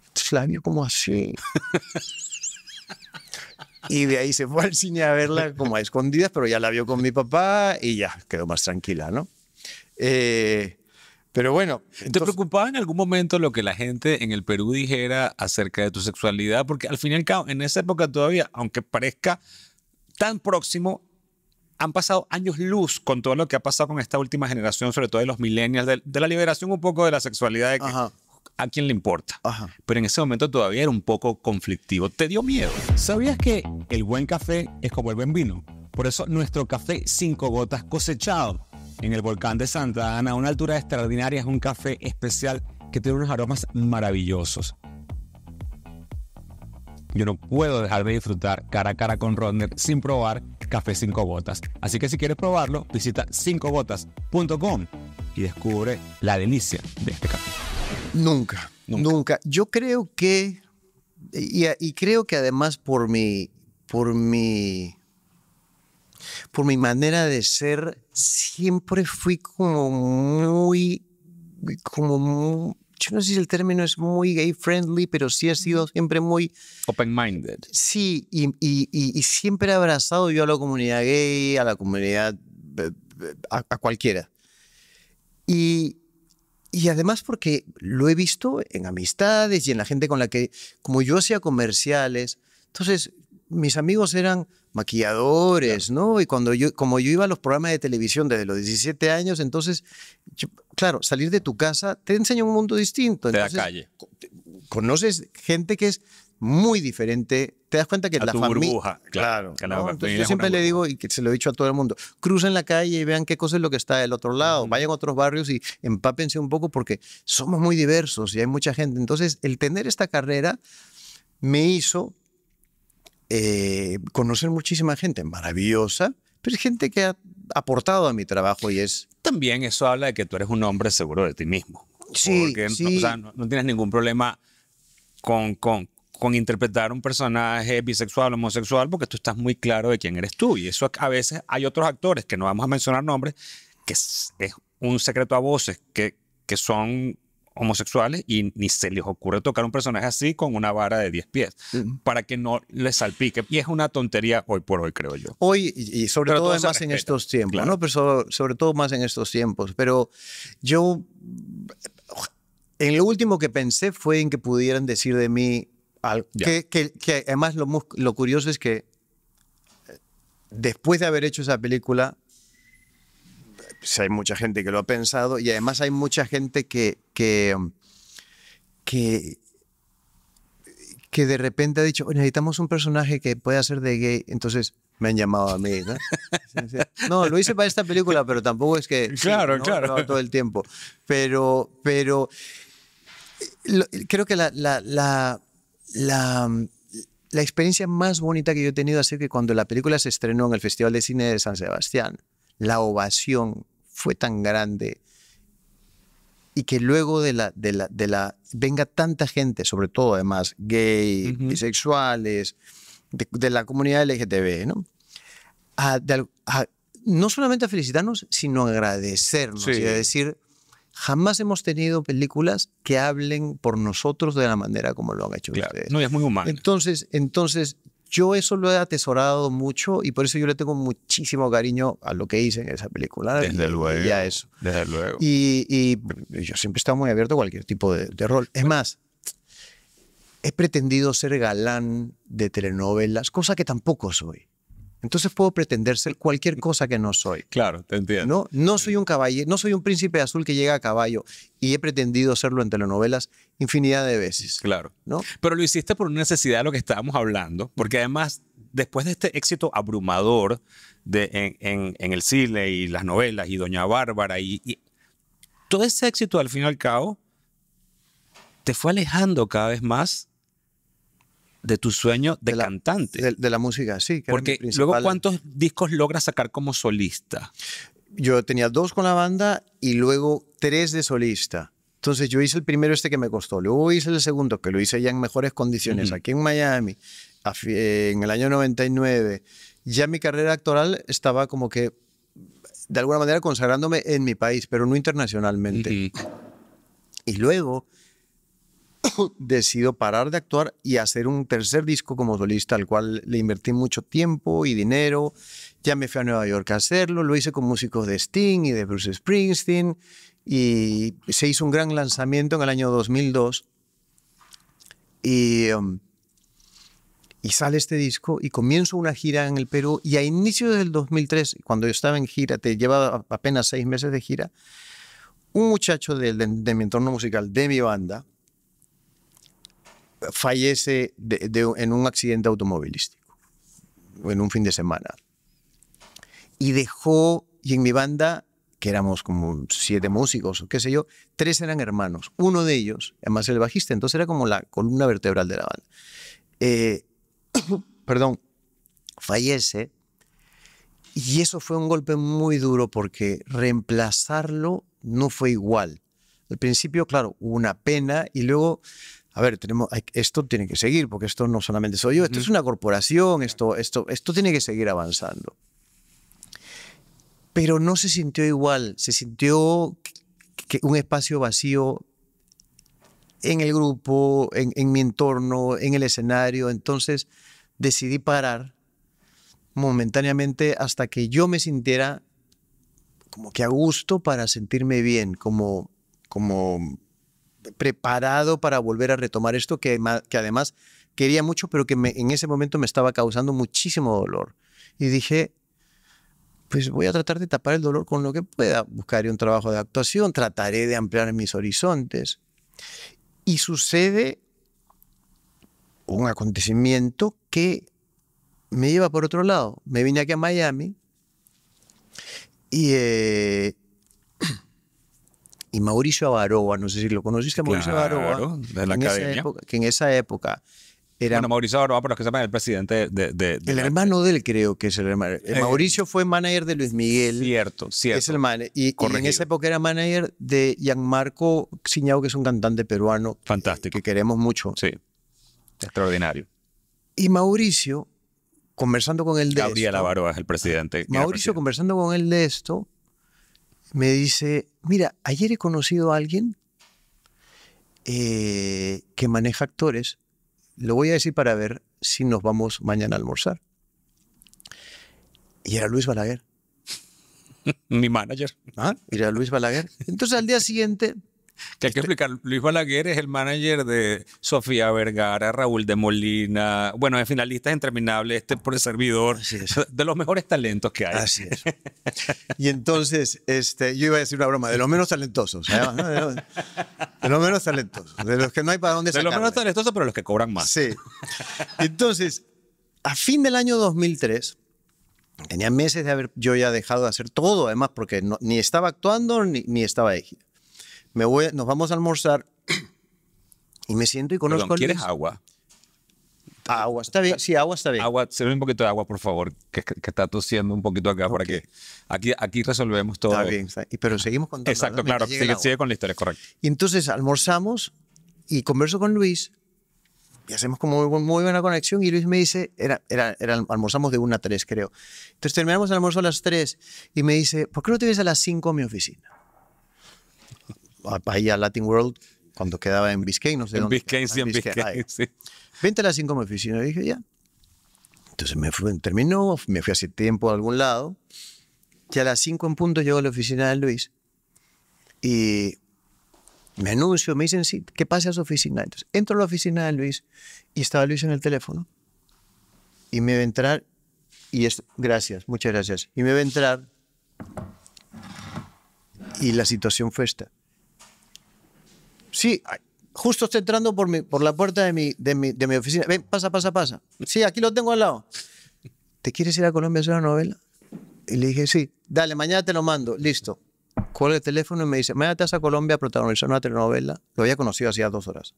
Entonces la vio como así. Y de ahí se fue al cine a verla como a escondidas, pero ya la vio con mi papá y ya quedó más tranquila, ¿no? Pero bueno. ¿Te preocupaba en algún momento lo que la gente en el Perú dijera acerca de tu sexualidad? Porque al fin y al cabo, en esa época todavía, aunque parezca tan próximo, han pasado años luz con todo lo que ha pasado con esta última generación, sobre todo de los millennials, de la liberación un poco de la sexualidad, de que a quién le importa. Ajá. Pero en ese momento todavía era un poco conflictivo. ¿Te dio miedo? ¿Sabías que el buen café es como el buen vino? Por eso nuestro café 5 gotas cosechado en el volcán de Santa Ana, a una altura extraordinaria, es un café especial que tiene unos aromas maravillosos. Yo no puedo dejar de disfrutar cara a cara con Rodner sin probar café 5 gotas. Así que si quieres probarlo, visita 5gotas.com y descubre la delicia de este café. Nunca. Yo creo que, y creo que además por mi manera de ser, siempre fui como yo no sé si el término es muy gay friendly, pero sí ha sido siempre muy... Open-minded. Sí, y siempre he abrazado yo a la comunidad gay, a la comunidad, a cualquiera. Y además porque lo he visto en amistades y en la gente con la que, como yo hacía comerciales, entonces mis amigos eran maquilladores, Claro. ¿no? Y como yo iba a los programas de televisión desde los 17 años, entonces, claro, salir de tu casa te enseña un mundo distinto. De la Entonces, calle. conoces gente que es muy diferente. Te das cuenta que A la tu familia... burbuja. Claro. Que la ¿no? familia Entonces, yo es siempre una le digo, burbuja. y que se lo he dicho a todo el mundo, crucen la calle y vean qué cosa es lo que está del otro lado. Vayan a otros barrios y empápense un poco porque somos muy diversos y hay mucha gente. Entonces, el tener esta carrera me hizo conocer muchísima gente maravillosa, pero es gente que ha aportado a mi trabajo y es... También eso habla de que tú eres un hombre seguro de ti mismo. Sí, Porque sí. o sea, no tienes ningún problema con interpretar un personaje bisexual o homosexual porque tú estás muy claro de quién eres tú. Y eso a veces hay otros actores, que no vamos a mencionar nombres, que es un secreto a voces, que son homosexuales y ni se les ocurre tocar un personaje así con una vara de 10 pies para que no les salpique. Y es una tontería hoy por hoy, creo yo. Hoy, y sobre Pero todo todo se además en respeta, estos tiempos, claro. ¿no? Pero sobre todo más en estos tiempos. Pero yo, en lo último que pensé fue en que pudieran decir de mí algo. Ya. Que además lo curioso es que después de haber hecho esa película, pues hay mucha gente que lo ha pensado y además hay mucha gente que de repente ha dicho, "Oye, necesitamos un personaje que pueda ser de gay", entonces me han llamado a mí, ¿no? Sí. No, lo hice para esta película, pero tampoco es que... Claro, ¿no? claro. Lo hago todo el tiempo. Pero creo que la experiencia más bonita que yo he tenido ha sido que cuando la película se estrenó en el Festival de Cine de San Sebastián, la ovación fue tan grande y que luego venga tanta gente, sobre todo además gay, bisexuales, de la comunidad LGTB, ¿no? No solamente a felicitarnos, sino a agradecernos Sí. y a decir, jamás hemos tenido películas que hablen por nosotros de la manera como lo han hecho Claro. ustedes. No, y es muy humano. Entonces, yo eso lo he atesorado mucho y por eso yo le tengo muchísimo cariño a lo que hice en esa película. Desde luego. Y a eso. Desde luego. Y yo siempre he estado muy abierto a cualquier tipo de rol. Es más, he pretendido ser galán de telenovelas, cosa que tampoco soy. Entonces puedo pretender ser cualquier cosa que no soy. Claro, te entiendo. No soy un caballero, no soy un príncipe azul que llega a caballo y he pretendido serlo en telenovelas infinidad de veces. Claro. ¿No? Pero lo hiciste por una necesidad de lo que estábamos hablando, porque además, después de este éxito abrumador en el cine y las novelas y Doña Bárbara y todo ese éxito al fin y al cabo te fue alejando cada vez más de tu sueño de cantante. De la música, sí. Que porque luego, ¿cuántos discos logras sacar como solista? Yo tenía 2 con la banda y luego 3 de solista. Entonces yo hice el primero que me costó, luego hice el segundo que lo hice ya en mejores condiciones aquí en Miami en el año 99. Ya mi carrera actoral estaba como que de alguna manera consagrándome en mi país, pero no internacionalmente. Y luego decido parar de actuar y hacer un tercer disco como solista, al cual le invertí mucho tiempo y dinero. Ya me fui a Nueva York a hacerlo, lo hice con músicos de Sting y de Bruce Springsteen y se hizo un gran lanzamiento en el año 2002 y sale este disco y comienzo una gira en el Perú y a inicios del 2003, cuando yo estaba en gira, te llevaba apenas 6 meses de gira, un muchacho de mi entorno musical, de mi banda, fallece en un accidente automovilístico en un fin de semana y en mi banda, que éramos como 7 músicos o qué sé yo, 3 eran hermanos, uno de ellos, además el bajista, entonces era como la columna vertebral de la banda, perdón, fallece y eso fue un golpe muy duro porque reemplazarlo no fue igual. Al principio, claro, hubo una pena y luego, a ver, esto tiene que seguir, porque esto no solamente soy yo, esto es una corporación, esto tiene que seguir avanzando. Pero no se sintió igual, se sintió que un espacio vacío en el grupo, en mi entorno, en el escenario. Entonces decidí parar momentáneamente hasta que yo me sintiera como que a gusto para sentirme bien, como preparado para volver a retomar esto que además quería mucho, pero que en ese momento me estaba causando muchísimo dolor. Y dije, pues voy a tratar de tapar el dolor con lo que pueda. Buscaré un trabajo de actuación, trataré de ampliar mis horizontes. Y sucede un acontecimiento que me lleva por otro lado. Me vine aquí a Miami y Mauricio Abaroa, no sé si lo conociste, Mauricio Abaroa, de la academia. Que en esa época era... Bueno, Mauricio Abaroa, para los que sepan, el presidente de el hermano de él, creo que es el hermano. Mauricio fue manager de Luis Miguel. Cierto. Es el manager. Y en esa época era manager de Gianmarco Ciñao, que es un cantante peruano. Fantástico. Que queremos mucho. Sí, extraordinario. Y Mauricio, conversando con él de Gabriel esto... Abaroa es el presidente. Mauricio, conversando con él de esto, me dice, mira, ayer he conocido a alguien que maneja actores. Lo voy a decir para ver si nos vamos mañana a almorzar. Y era Luis Balaguer. Mi manager. Era Luis Balaguer. Entonces al día siguiente... Que hay que explicar, Luis Balaguer es el manager de Sofía Vergara, Raúl de Molina, bueno, de finalistas interminables, por el servidor, de los mejores talentos que hay. Así es. Y entonces, yo iba a decir una broma, de los menos talentosos, ¿no? De los menos talentosos, de los que no hay para dónde sacarle. De los menos talentosos, pero los que cobran más. Sí. Entonces, a fin del año 2003, tenía meses de haber yo ya dejado de hacer todo, además, porque ni estaba actuando ni estaba de gira. Nos vamos a almorzar y me siento y conozco a Luis. ¿Quieres agua? Agua, está bien. Sí, agua está bien. Agua, sirve un poquito de agua, por favor, que está tosiendo un poquito acá, para que aquí resolvemos todo. Está bien, está bien. Pero seguimos contando. Exacto, ¿no? claro, sigue con la historia, correcto. Y entonces almorzamos y converso con Luis y hacemos como muy buena conexión y Luis me dice, almorzamos de 1 a 3, creo. Entonces terminamos el almuerzo a las 3 y me dice, ¿por qué no te ves a las 5 a mi oficina? Ahí a Latin World, cuando quedaba en Biscayne, no sé dónde. En Biscayne, sí. Vente a las 5 a mi oficina. Y dije, ya. Entonces terminó, me fui hace tiempo a algún lado. Y a las 5 en punto llego a la oficina de Luis. Y me anuncio, me dicen, sí, que pase a su oficina. Entonces entro a la oficina de Luis y estaba Luis en el teléfono. Y me va a entrar, gracias, muchas gracias. Y me va a entrar y la situación fue esta. Sí, justo estoy entrando por la puerta de mi oficina. Ven, pasa. Sí, aquí lo tengo al lado. ¿Te quieres ir a Colombia a hacer una novela? Y le dije, sí, dale, mañana te lo mando. Listo. Cuelga el teléfono y me dice, mañana te vas a Colombia a protagonizar una telenovela. Lo había conocido hacía 2 horas.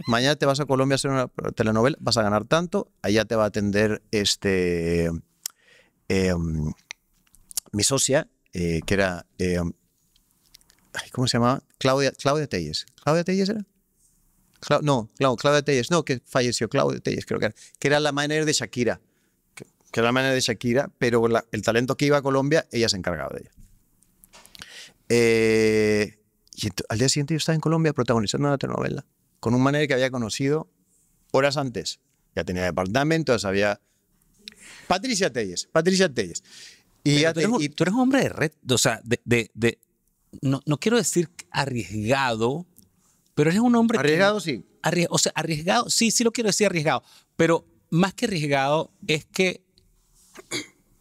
Mañana te vas a Colombia a hacer una telenovela, vas a ganar tanto. Allá te va a atender mi socia, que era... ¿cómo se llamaba? Claudia Telles. ¿Claudia Telles era? Claudia Telles, no, que falleció. Claudia Telles, creo que era la manager de Shakira. Que era la manager de Shakira, pero el talento que iba a Colombia, ella se encargaba de ella. Y al día siguiente yo estaba en Colombia protagonizando una telenovela con un manager que había conocido horas antes. Ya tenía departamento, ya sabía... Patricia Telles. Y tú eres un hombre de red, o sea, no quiero decir arriesgado, pero eres un hombre... Arriesgado, sí. Arriesgado, sí lo quiero decir arriesgado, pero más que arriesgado es que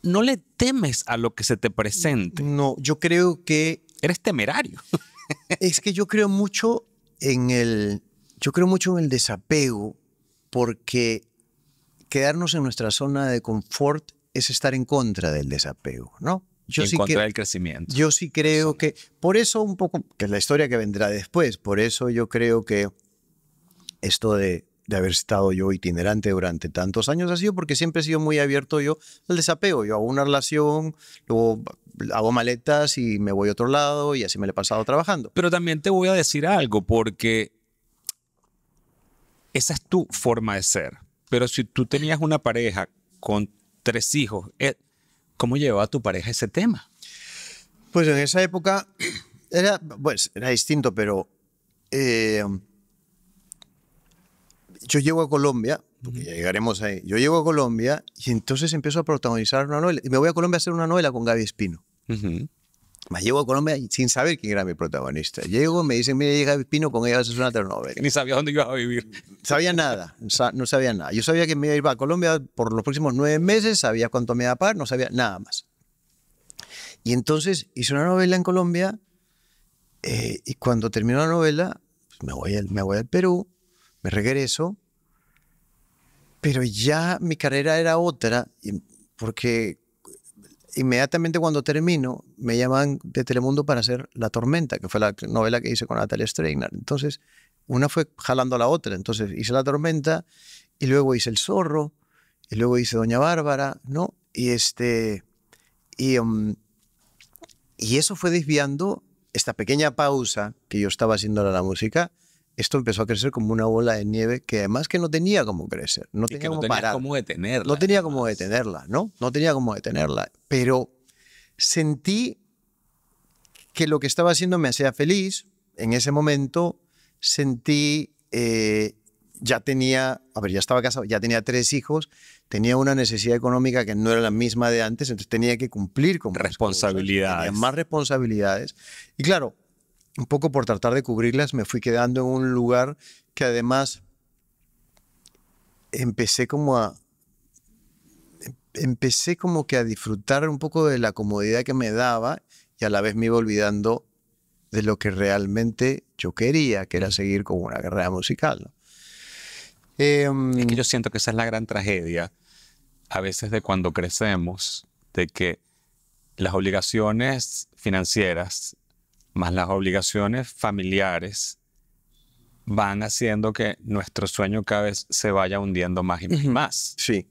no le temes a lo que se te presente. No, yo creo que... Eres temerario. Es que yo creo mucho en el desapego, porque quedarnos en nuestra zona de confort es estar en contra del desapego, ¿no? Contra del crecimiento. Yo sí creo que, por eso un poco, que es la historia que vendrá después, por eso yo creo que esto de haber estado yo itinerante durante tantos años ha sido porque siempre he sido muy abierto yo al desapego. Yo hago una relación, luego hago maletas y me voy a otro lado y así me lo he pasado trabajando. Pero también te voy a decir algo, porque esa es tu forma de ser. Pero si tú tenías una pareja con 3 hijos, ¿cómo llevaba tu pareja ese tema? Pues en esa época era distinto, pero yo llego a Colombia, porque ya llegaremos ahí, yo llego a Colombia y entonces empiezo a protagonizar una novela. Y me voy a Colombia a hacer una novela con Gaby Espino. Más llego a Colombia sin saber quién era mi protagonista. Llego, me dicen, mira, llega Gaby Espino, con ella vas a hacer una telenovela. Ni sabías dónde ibas a vivir. Sabía nada, no sabía nada. Yo sabía que me iba a Colombia por los próximos 9 meses, sabía cuánto me iba a pagar, no sabía nada más. Y entonces hice una novela en Colombia y cuando terminó la novela, pues me voy al Perú, me regreso, pero ya mi carrera era otra, porque inmediatamente cuando termino me llaman de Telemundo para hacer La Tormenta, que fue la novela que hice con Natalia Streiner. Entonces, una fue jalando a la otra. Entonces hice La Tormenta y luego hice El Zorro y luego hice Doña Bárbara, ¿no? Y eso fue desviando esta pequeña pausa que yo estaba haciendo a la música. Esto empezó a crecer como una bola de nieve que además que no tenía cómo crecer, no tenía cómo parar. Cómo detenerla. No tenía cómo detenerla, ¿no? No tenía cómo detenerla. Pero sentí que lo que estaba haciendo me hacía feliz. En ese momento sentí, ya estaba casado, ya tenía 3 hijos, tenía una necesidad económica que no era la misma de antes, entonces tenía que cumplir con responsabilidades. Tenía más responsabilidades. Y claro, un poco por tratar de cubrirlas, me fui quedando en un lugar que además empecé como que a disfrutar un poco de la comodidad que me daba y a la vez me iba olvidando de lo que realmente yo quería, que era seguir con una carrera musical, ¿no? Es que yo siento que esa es la gran tragedia a veces de cuando crecemos, de que las obligaciones financieras más las obligaciones familiares van haciendo que nuestro sueño cada vez se vaya hundiendo más y más. Sí.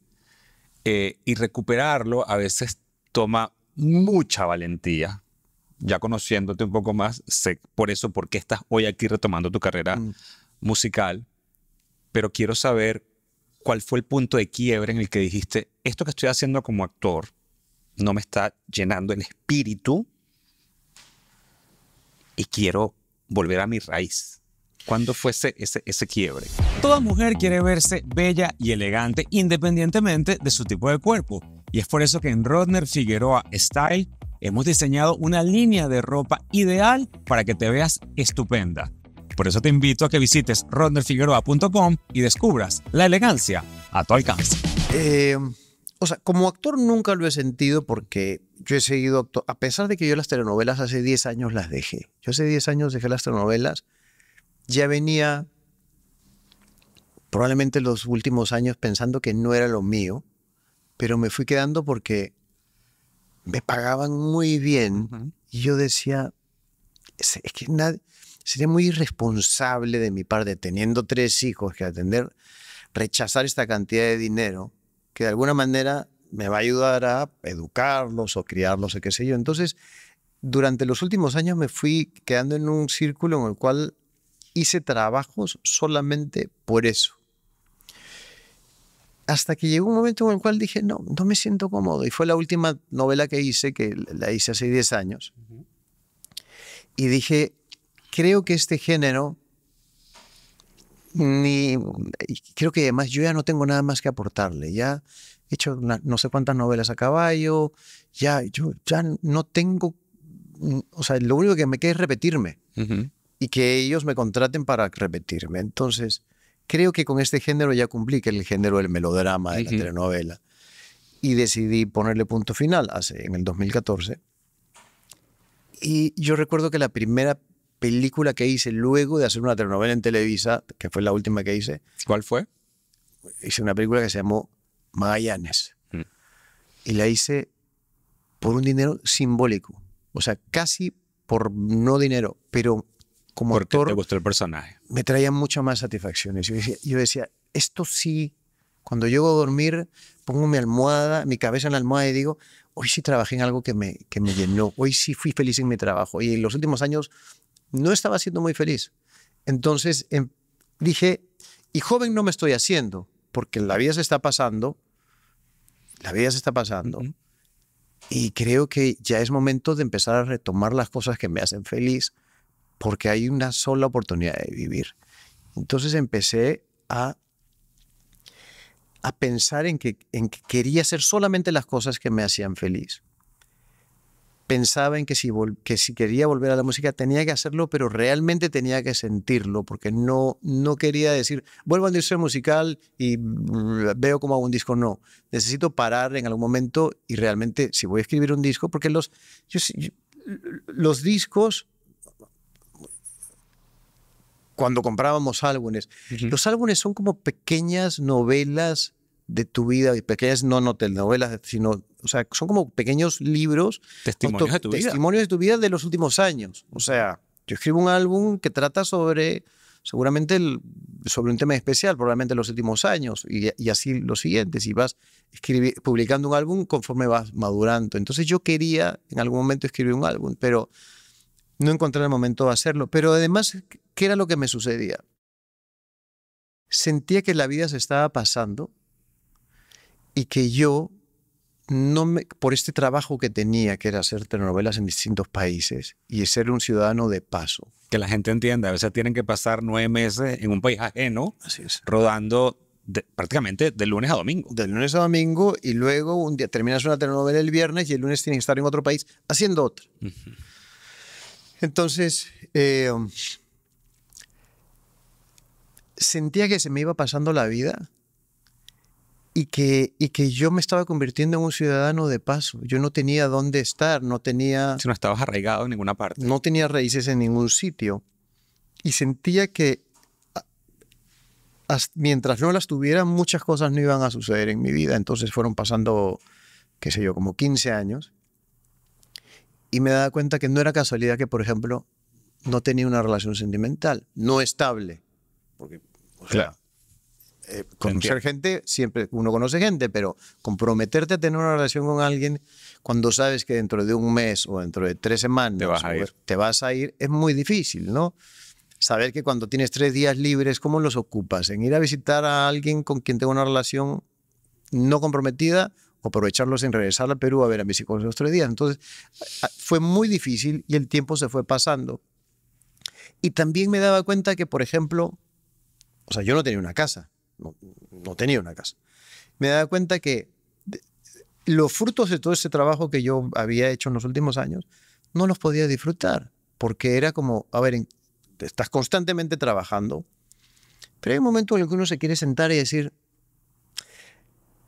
Y recuperarlo a veces toma mucha valentía. Ya conociéndote un poco más, sé por qué estás hoy aquí retomando tu carrera musical, pero quiero saber cuál fue el punto de quiebre en el que dijiste, esto que estoy haciendo como actor no me está llenando el espíritu y quiero volver a mi raíz. ¿Cuándo fue ese quiebre? Toda mujer quiere verse bella y elegante independientemente de su tipo de cuerpo. Y es por eso que en Rodner Figueroa Style hemos diseñado una línea de ropa ideal para que te veas estupenda. Por eso te invito a que visites rodnerfigueroa.com y descubras la elegancia a tu alcance. O sea, como actor nunca lo he sentido porque yo he seguido a pesar de que yo las telenovelas hace 10 años las dejé. Yo hace 10 años dejé las telenovelas. Ya venía probablemente los últimos años pensando que no era lo mío, pero me fui quedando porque me pagaban muy bien. Y yo decía, es que sería muy irresponsable de mi parte, teniendo 3 hijos que atender, rechazar esta cantidad de dinero que de alguna manera me va a ayudar a educarlos o criarlos o qué sé yo. Entonces, durante los últimos años me fui quedando en un círculo en el cual hice trabajos solamente por eso. Hasta que llegó un momento en el cual dije, no me siento cómodo. Y fue la última novela que la hice hace 10 años. Y dije, creo que este género, creo que además yo ya no tengo nada más que aportarle. Ya he hecho no sé cuántas novelas a caballo, yo ya no tengo, o sea, lo único que me queda es repetirme. Y que ellos me contraten para repetirme. Entonces, creo que con este género ya cumplí, que es el género del melodrama, de la telenovela. Y decidí ponerle punto final en el 2014. Y yo recuerdo que la primera película que hice luego de hacer una telenovela en Televisa, que fue la última que hice. ¿Cuál fue? Hice una película que se llamó Magallanes. Y la hice por un dinero simbólico. O sea, casi por no dinero, pero como actor, te gustó el personaje. Me traía muchas más satisfacciones. Yo decía, esto sí, cuando llego a dormir, pongo mi cabeza en la almohada y digo, hoy sí trabajé en algo que me llenó, hoy sí fui feliz en mi trabajo. Y en los últimos años no estaba siendo muy feliz. Entonces dije, y joven no me estoy haciendo, porque la vida se está pasando, y creo que ya es momento de empezar a retomar las cosas que me hacen feliz, porque hay una sola oportunidad de vivir. Entonces empecé a a pensar en que quería hacer solamente las cosas que me hacían feliz. Pensaba en que si quería volver a la música tenía que hacerlo, pero realmente tenía que sentirlo, porque no quería decir, vuelvo a la industria musical y veo cómo hago un disco. No, necesito parar en algún momento y realmente, si voy a escribir un disco, porque los discos, cuando comprábamos álbumes, los álbumes son como pequeñas novelas de tu vida, y pequeñas no telenovelas, sino, o sea, son como pequeños libros, Testimonios de tu vida. testimonios de tu vida de los últimos años. O sea, yo escribo un álbum que trata seguramente sobre un tema especial, probablemente los últimos años, y así los siguientes, y vas publicando un álbum conforme vas madurando. Entonces yo quería en algún momento escribir un álbum, pero no encontré el momento de hacerlo. Pero además, ¿qué era lo que me sucedía? Sentía que la vida se estaba pasando y que yo, por este trabajo que tenía, que era hacer telenovelas en distintos países y ser un ciudadano de paso. Que la gente entienda, a veces tienen que pasar 9 meses en un país ajeno, Así es. rodando prácticamente de lunes a domingo. De lunes a domingo, y luego un día terminas una telenovela el viernes y el lunes tienes que estar en otro país haciendo otra. Entonces, sentía que se me iba pasando la vida y que yo me estaba convirtiendo en un ciudadano de paso. Yo no tenía dónde estar, Si no estabas arraigado en ninguna parte. no tenía raíces en ningún sitio. Y sentía que mientras no las tuviera, muchas cosas no iban a suceder en mi vida. Entonces fueron pasando, qué sé yo, como 15 años. Y me daba cuenta que no era casualidad que, por ejemplo, no tenía una relación sentimental, no estable. Porque, o sea, conocer gente, siempre uno conoce gente, pero comprometerte a tener una relación con alguien cuando sabes que dentro de un mes o dentro de 3 semanas te vas a ir, es muy difícil, ¿no? Saber que cuando tienes 3 días libres, ¿cómo los ocupas? ¿En ir a visitar a alguien con quien tengo una relación no comprometida, o aprovecharlos en regresar al Perú a ver a mis hijos los 3 días? Entonces, fue muy difícil y el tiempo se fue pasando. Y también me daba cuenta que, por ejemplo, o sea, yo no tenía una casa, no tenía una casa. Me daba cuenta que los frutos de todo ese trabajo que yo había hecho en los últimos años no los podía disfrutar, porque era como, a ver, estás constantemente trabajando, pero hay un momento en el que uno se quiere sentar y decir,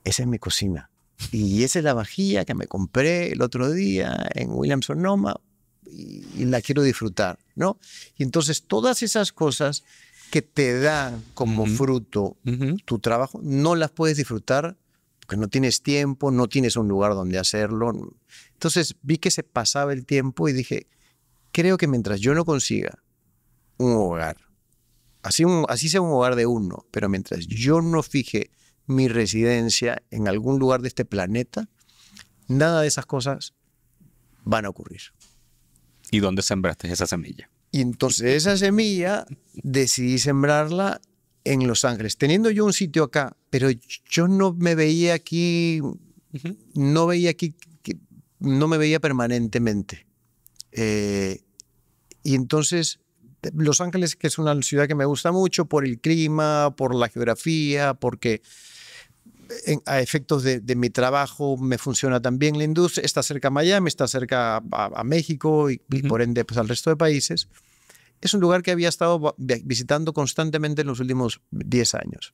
esa es mi cocina, y esa es la vajilla que me compré el otro día en Williams-Sonoma y la quiero disfrutar, ¿no? Y entonces todas esas cosas que te dan como fruto tu trabajo, no las puedes disfrutar porque no tienes tiempo, no tienes un lugar donde hacerlo. Entonces vi que se pasaba el tiempo y dije, creo que mientras yo no consiga un hogar, así sea un hogar de uno, pero mientras yo no fije mi residencia en algún lugar de este planeta, nada de esas cosas van a ocurrir. ¿Y dónde sembraste esa semilla? Y entonces esa semilla decidí sembrarla en Los Ángeles, teniendo yo un sitio acá, pero yo no me veía aquí, no me veía permanentemente. Y entonces Los Ángeles, que es una ciudad que me gusta mucho por el clima, por la geografía, porque a efectos de mi trabajo me funciona también la industria, está cerca a Miami, está cerca a México y por ende pues, al resto de países. Es un lugar que había estado visitando constantemente en los últimos 10 años.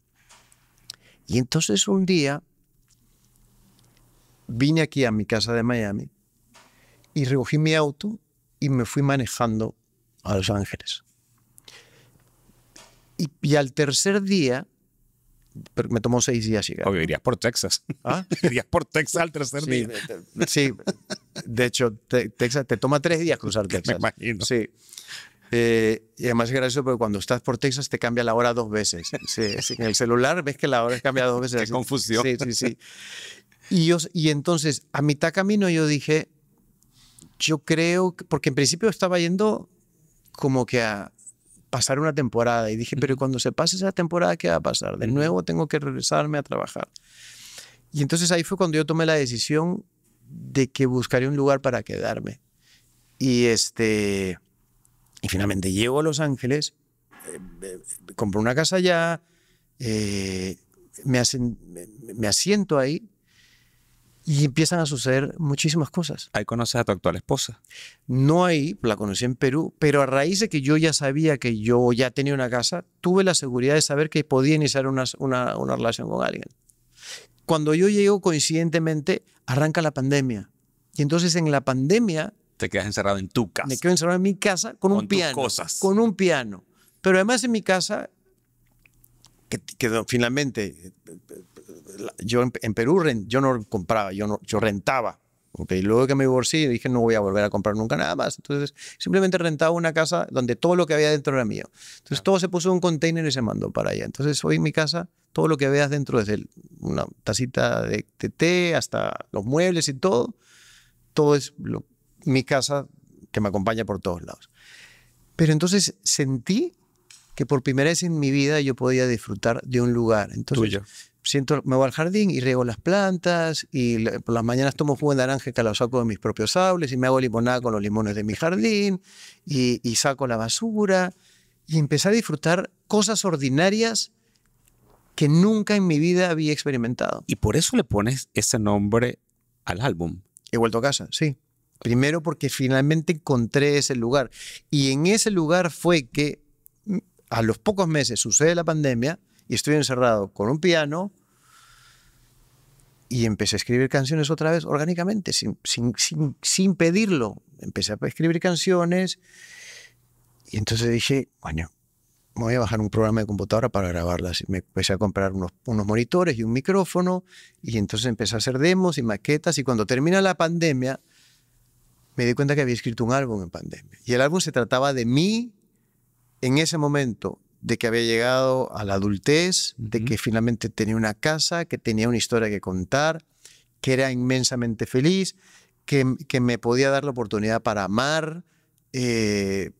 Y entonces un día vine aquí a mi casa de Miami y recogí mi auto y me fui manejando a Los Ángeles. Y al tercer día, me tomó 6 días llegar. Obvio, irías por Texas. ¿Ah? Irías por Texas al tercer día. Sí, de hecho, Texas te toma 3 días cruzar Texas. Me imagino. Sí. Y además es gracioso porque cuando estás por Texas te cambia la hora 2 veces. Sí, en el celular ves que la hora cambia 2 veces. Qué así. confusión. Sí. Y entonces, a mitad camino yo dije, yo creo, porque en principio estaba yendo como que a pasar una temporada y dije, pero cuando se pase esa temporada, ¿qué va a pasar? De nuevo tengo que regresarme a trabajar. Y entonces ahí fue cuando yo tomé la decisión de que buscaría un lugar para quedarme. Y finalmente llego a Los Ángeles, compro una casa allá, me asiento ahí y empiezan a suceder muchísimas cosas. Ahí conoces a tu actual esposa. No ahí, la conocí en Perú, pero a raíz de que yo ya sabía que yo ya tenía una casa, tuve la seguridad de saber que podía iniciar una relación con alguien. Cuando yo llego, coincidentemente, arranca la pandemia. Y entonces en la pandemia... Te quedas encerrado en tu casa. Me quedo encerrado en mi casa con un piano. Con tus cosas. Con un piano. Pero además en mi casa, que finalmente, yo en Perú yo no compraba, yo rentaba. Okay. Luego que me divorcié, dije no voy a volver a comprar nunca nada más. Entonces simplemente rentaba una casa donde todo lo que había dentro era mío. Entonces todo se puso en un container y se mandó para allá. Entonces hoy en mi casa, todo lo que veas dentro, desde una tacita de té hasta los muebles y todo es mi casa que me acompaña por todos lados. Pero entonces sentí que por primera vez en mi vida yo podía disfrutar de un lugar. Entonces, me voy al jardín y riego las plantas y por las mañanas tomo jugo de naranja que lo saco de mis propios saules y me hago limonada con los limones de mi jardín y saco la basura y empecé a disfrutar cosas ordinarias que nunca en mi vida había experimentado. Y por eso le pones ese nombre al álbum. He vuelto a casa, sí. Primero porque finalmente encontré ese lugar y en ese lugar fue que a los pocos meses sucede la pandemia y estoy encerrado con un piano y empecé a escribir canciones otra vez orgánicamente, sin pedirlo. Empecé a escribir canciones y entonces dije, bueno, me voy a bajar un programa de computadora para grabarlas. Me empecé a comprar unos monitores y un micrófono y entonces empecé a hacer demos y maquetas y cuando termina la pandemia me di cuenta que había escrito un álbum en pandemia. Y el álbum se trataba de mí en ese momento, de que había llegado a la adultez, de que finalmente tenía una casa, que tenía una historia que contar, que era inmensamente feliz, que me podía dar la oportunidad para amar.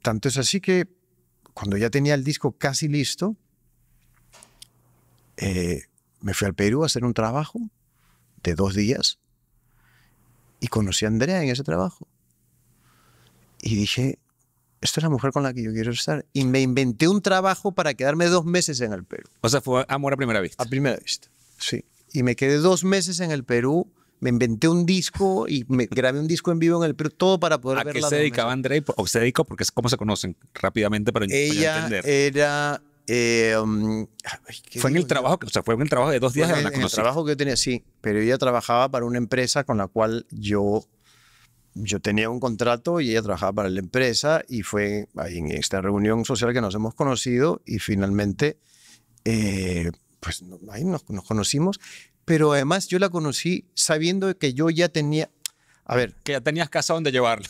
Tanto es así que cuando ya tenía el disco casi listo, me fui al Perú a hacer un trabajo de 2 días y conocí a Andrea en ese trabajo. Y dije, esta es la mujer con la que yo quiero estar. Y me inventé un trabajo para quedarme 2 meses en el Perú. O sea, fue amor a primera vista. A primera vista, sí. Y me quedé 2 meses en el Perú, me inventé un disco y me grabé un disco en vivo en el Perú, todo para poder verla. ¿A qué se dedicaba Andrea? ¿O se dedicó? Porque es cómo se conocen rápidamente para entender. Ella era... fue en el trabajo, o sea, fue en el trabajo de 2 días. En el trabajo que yo tenía, sí. Pero ella trabajaba para una empresa con la cual yo tenía un contrato y ella trabajaba para la empresa y fue ahí en esta reunión social que nos hemos conocido y finalmente pues ahí nos conocimos, pero además yo la conocí sabiendo que yo ya tenía, a ver, que ya tenías casa donde llevarla.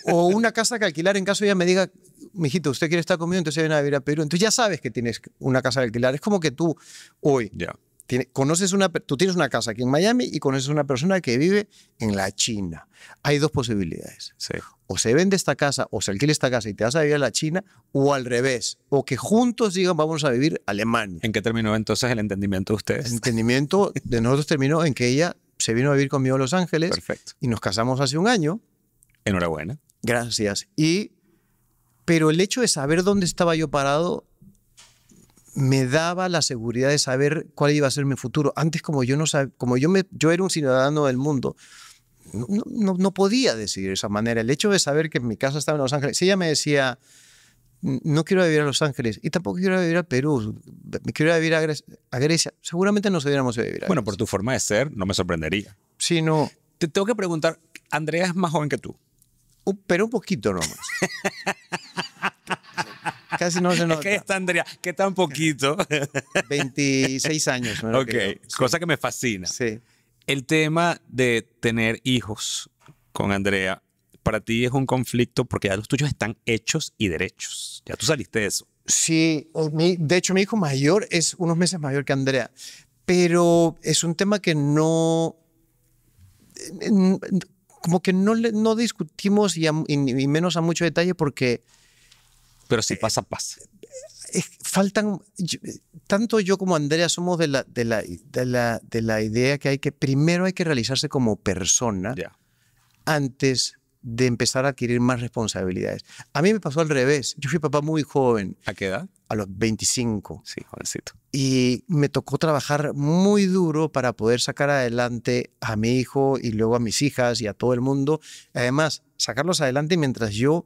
O una casa que alquilar en caso ella me diga, mijito, usted quiere estar conmigo, entonces viene a vivir a Perú, entonces ya sabes que tienes una casa que alquilar, es como que tú hoy... Ya. Tú tienes una casa aquí en Miami y conoces a una persona que vive en la China. Hay 2 posibilidades. Sí. O se vende esta casa o se alquila esta casa y te vas a vivir a la China, o al revés. O que juntos digan vamos a vivir a Alemania. ¿En qué terminó entonces el entendimiento de ustedes? El entendimiento de nosotros terminó en que ella se vino a vivir conmigo a Los Ángeles. Perfecto. Y nos casamos hace un año. Enhorabuena. Gracias. Pero el hecho de saber dónde estaba yo parado me daba la seguridad de saber cuál iba a ser mi futuro. Antes, como yo no sabía, yo era un ciudadano del mundo, no podía decidir de esa manera. El hecho de saber que mi casa estaba en Los Ángeles, si ella me decía, no quiero vivir a Los Ángeles y tampoco quiero vivir a Perú, me quiero vivir a Grecia, seguramente nos hubiéramos ido a vivir a Bueno, Grecia. por tu forma de ser, no me sorprendería. Sí, no. Te tengo que preguntar, Andrea es más joven que tú. Pero un poquito nomás. Casi no se nota. Es que está Andrea, ¿qué tan poquito? 26 años. Ok, cosa que me fascina. Sí. El tema de tener hijos con Andrea, para ti es un conflicto porque ya los tuyos están hechos y derechos. Ya tú saliste de eso. Sí, de hecho mi hijo mayor es unos meses mayor que Andrea, pero es un tema que no... como que no discutimos y menos a mucho detalle porque... Pero si pasa. Faltan... tanto yo como Andrea somos de la idea que primero hay que realizarse como persona antes de empezar a adquirir más responsabilidades. A mí me pasó al revés. Yo fui papá muy joven. ¿A qué edad? a los 25. Sí, jovencito. Y me tocó trabajar muy duro para poder sacar adelante a mi hijo y luego a mis hijas y a todo el mundo. Además, sacarlos adelante mientras yo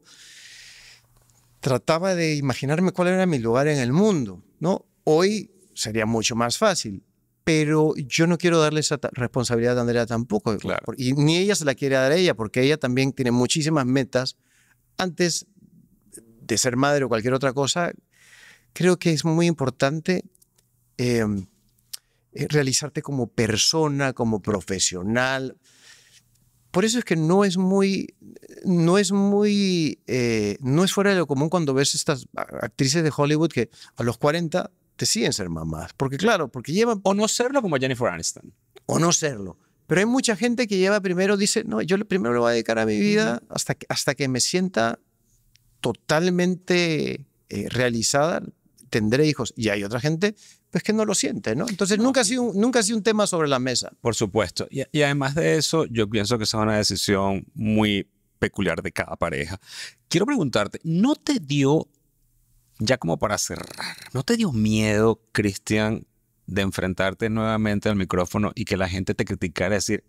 trataba de imaginarme cuál era mi lugar en el mundo, ¿no? Hoy sería mucho más fácil, pero yo no quiero darle esa responsabilidad a Andrea tampoco. Claro. Y ni ella se la quiere dar a ella, porque ella también tiene muchísimas metas. Antes de ser madre o cualquier otra cosa, creo que es muy importante realizarte como persona, como profesional. Por eso es que no es fuera de lo común cuando ves estas actrices de Hollywood que a los 40 deciden ser mamás. Porque claro, porque llevan... O no serlo como Jennifer Aniston. O no serlo. Pero hay mucha gente que lleva primero, dice, no, yo primero le voy a dedicar a mi vida hasta que me sienta totalmente realizada, tendré hijos. Y hay otra gente pues, que no lo siente, ¿no? Entonces nunca ha sido un tema sobre la mesa. Por supuesto. Y además de eso, yo pienso que esa es una decisión muy peculiar de cada pareja. Quiero preguntarte, ¿no te dio, ya como para cerrar, no te dio miedo, Cristian, de enfrentarte nuevamente al micrófono y que la gente te criticara y decir,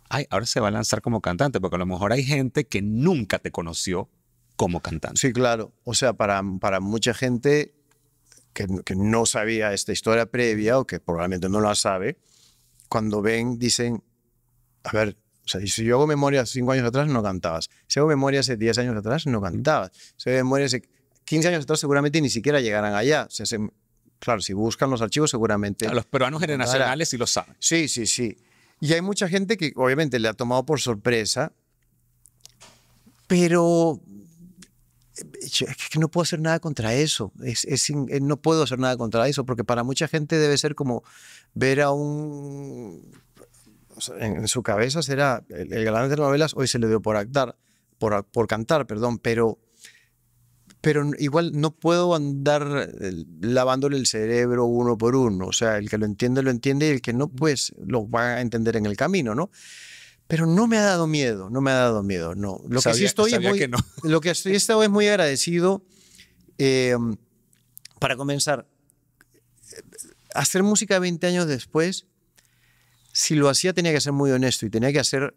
ay, ahora se va a lanzar como cantante? Porque a lo mejor hay gente que nunca te conoció como cantante. Sí, claro. O sea, para mucha gente que no sabía esta historia previa o que probablemente no la sabe, cuando ven, dicen, a ver, o sea, si yo hago memoria 5 años atrás, no cantabas. Si hago memoria hace 10 años atrás, no cantabas. Si hago memoria hace 15 años atrás, seguramente ni siquiera llegarán allá. O sea, claro, si buscan los archivos, seguramente... A los peruanos generacionales sí lo saben. Sí, sí, sí. Y hay mucha gente que obviamente le ha tomado por sorpresa, pero es que no puedo hacer nada contra eso. No puedo hacer nada contra eso, porque para mucha gente debe ser como ver a un... O sea, en su cabeza será el galán de novelas, hoy se le dio por cantar, perdón, pero igual no puedo andar lavándole el cerebro uno por uno. O sea, el que lo entiende, y el que no, pues lo va a entender en el camino, ¿no? Pero no me ha dado miedo, no. Lo que sí estoy es muy agradecido. Para comenzar, hacer música 20 años después, si lo hacía tenía que ser muy honesto y tenía que hacer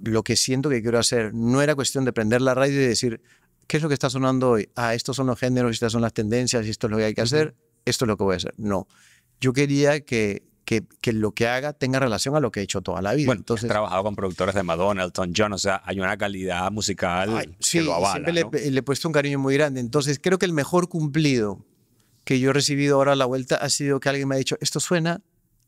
lo que siento que quiero hacer. No era cuestión de prender la radio y decir, ¿qué es lo que está sonando hoy? Ah, estos son los géneros, estas son las tendencias, y esto es lo que hay que hacer, esto es lo que voy a hacer. No, yo quería que lo que haga tenga relación a lo que he hecho toda la vida. Bueno, entonces, has trabajado con productores de Madonna, Elton John, o sea, hay una calidad musical sí, que lo avala, siempre ¿no? le he puesto un cariño muy grande. Entonces creo que el mejor cumplido que yo he recibido ahora a la vuelta ha sido que alguien me ha dicho, esto suena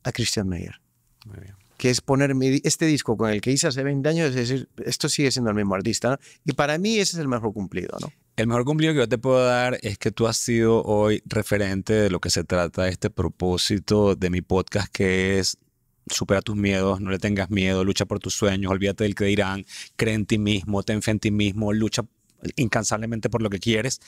a Christian Meyer. Muy bien. Que es ponerme este disco con el que hice hace 20 años, es decir, esto sigue siendo el mismo artista, ¿no? Y para mí ese es el mejor cumplido, ¿no? El mejor cumplido que yo te puedo dar es que tú has sido hoy referente de lo que se trata este propósito de mi podcast, que es supera tus miedos, no le tengas miedo, lucha por tus sueños, olvídate del que dirán, cree en ti mismo, ten fe en ti mismo, lucha incansablemente por lo que quieres.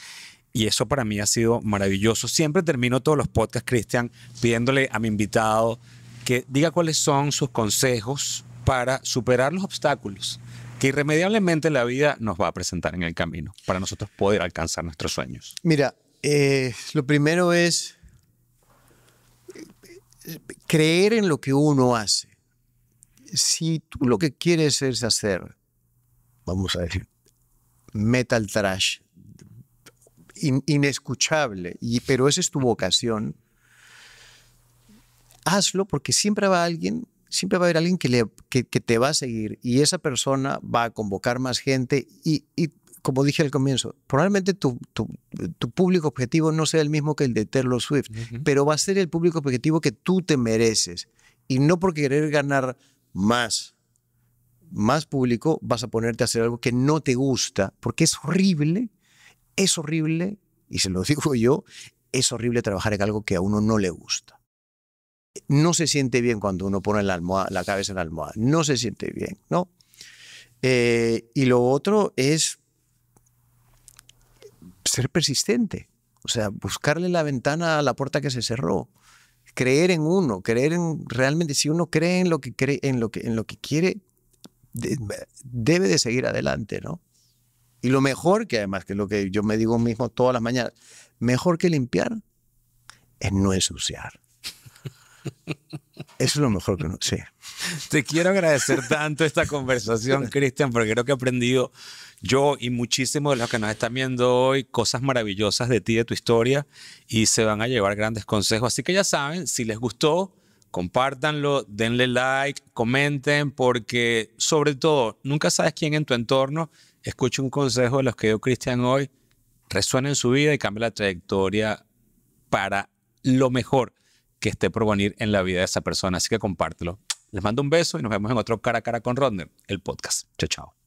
Y eso para mí ha sido maravilloso. Siempre termino todos los podcasts, Cristian, pidiéndole a mi invitado que diga cuáles son sus consejos para superar los obstáculos que irremediablemente la vida nos va a presentar en el camino para nosotros poder alcanzar nuestros sueños. Mira, lo primero es creer en lo que uno hace. Si tú lo que quieres es hacer, vamos a decir, metal thrash, inescuchable, pero esa es tu vocación, hazlo, porque siempre va a haber alguien que te va a seguir, y esa persona va a convocar más gente y como dije al comienzo, probablemente tu público objetivo no sea el mismo que el de Taylor Swift, pero va a ser el público objetivo que tú te mereces, y no por querer ganar más público vas a ponerte a hacer algo que no te gusta, porque es horrible, y se lo digo yo, es horrible trabajar en algo que a uno no le gusta. No se siente bien cuando uno pone la cabeza en la almohada. No se siente bien, ¿no? Y lo otro es ser persistente. O sea, buscarle la ventana a la puerta que se cerró. Creer en uno, creer en realmente, si uno cree en lo que quiere, debe de seguir adelante, ¿no? Y lo mejor, que además que es lo que yo me digo mismo todas las mañanas, mejor que limpiar es no ensuciar. Eso es lo mejor que no sé. Te quiero agradecer tanto esta conversación, Cristian, porque creo que he aprendido yo y muchísimos de los que nos están viendo hoy cosas maravillosas de ti, de tu historia, y se van a llevar grandes consejos. Así que ya saben, si les gustó, compártanlo, denle like, comenten, porque sobre todo, nunca sabes quién en tu entorno escucha un consejo de los que dio Cristian hoy, resuena en su vida y cambia la trayectoria para lo mejor que esté por venir en la vida de esa persona. Así que compártelo. Les mando un beso y nos vemos en otro Cara a Cara con Rodner, el podcast. Chao, chao.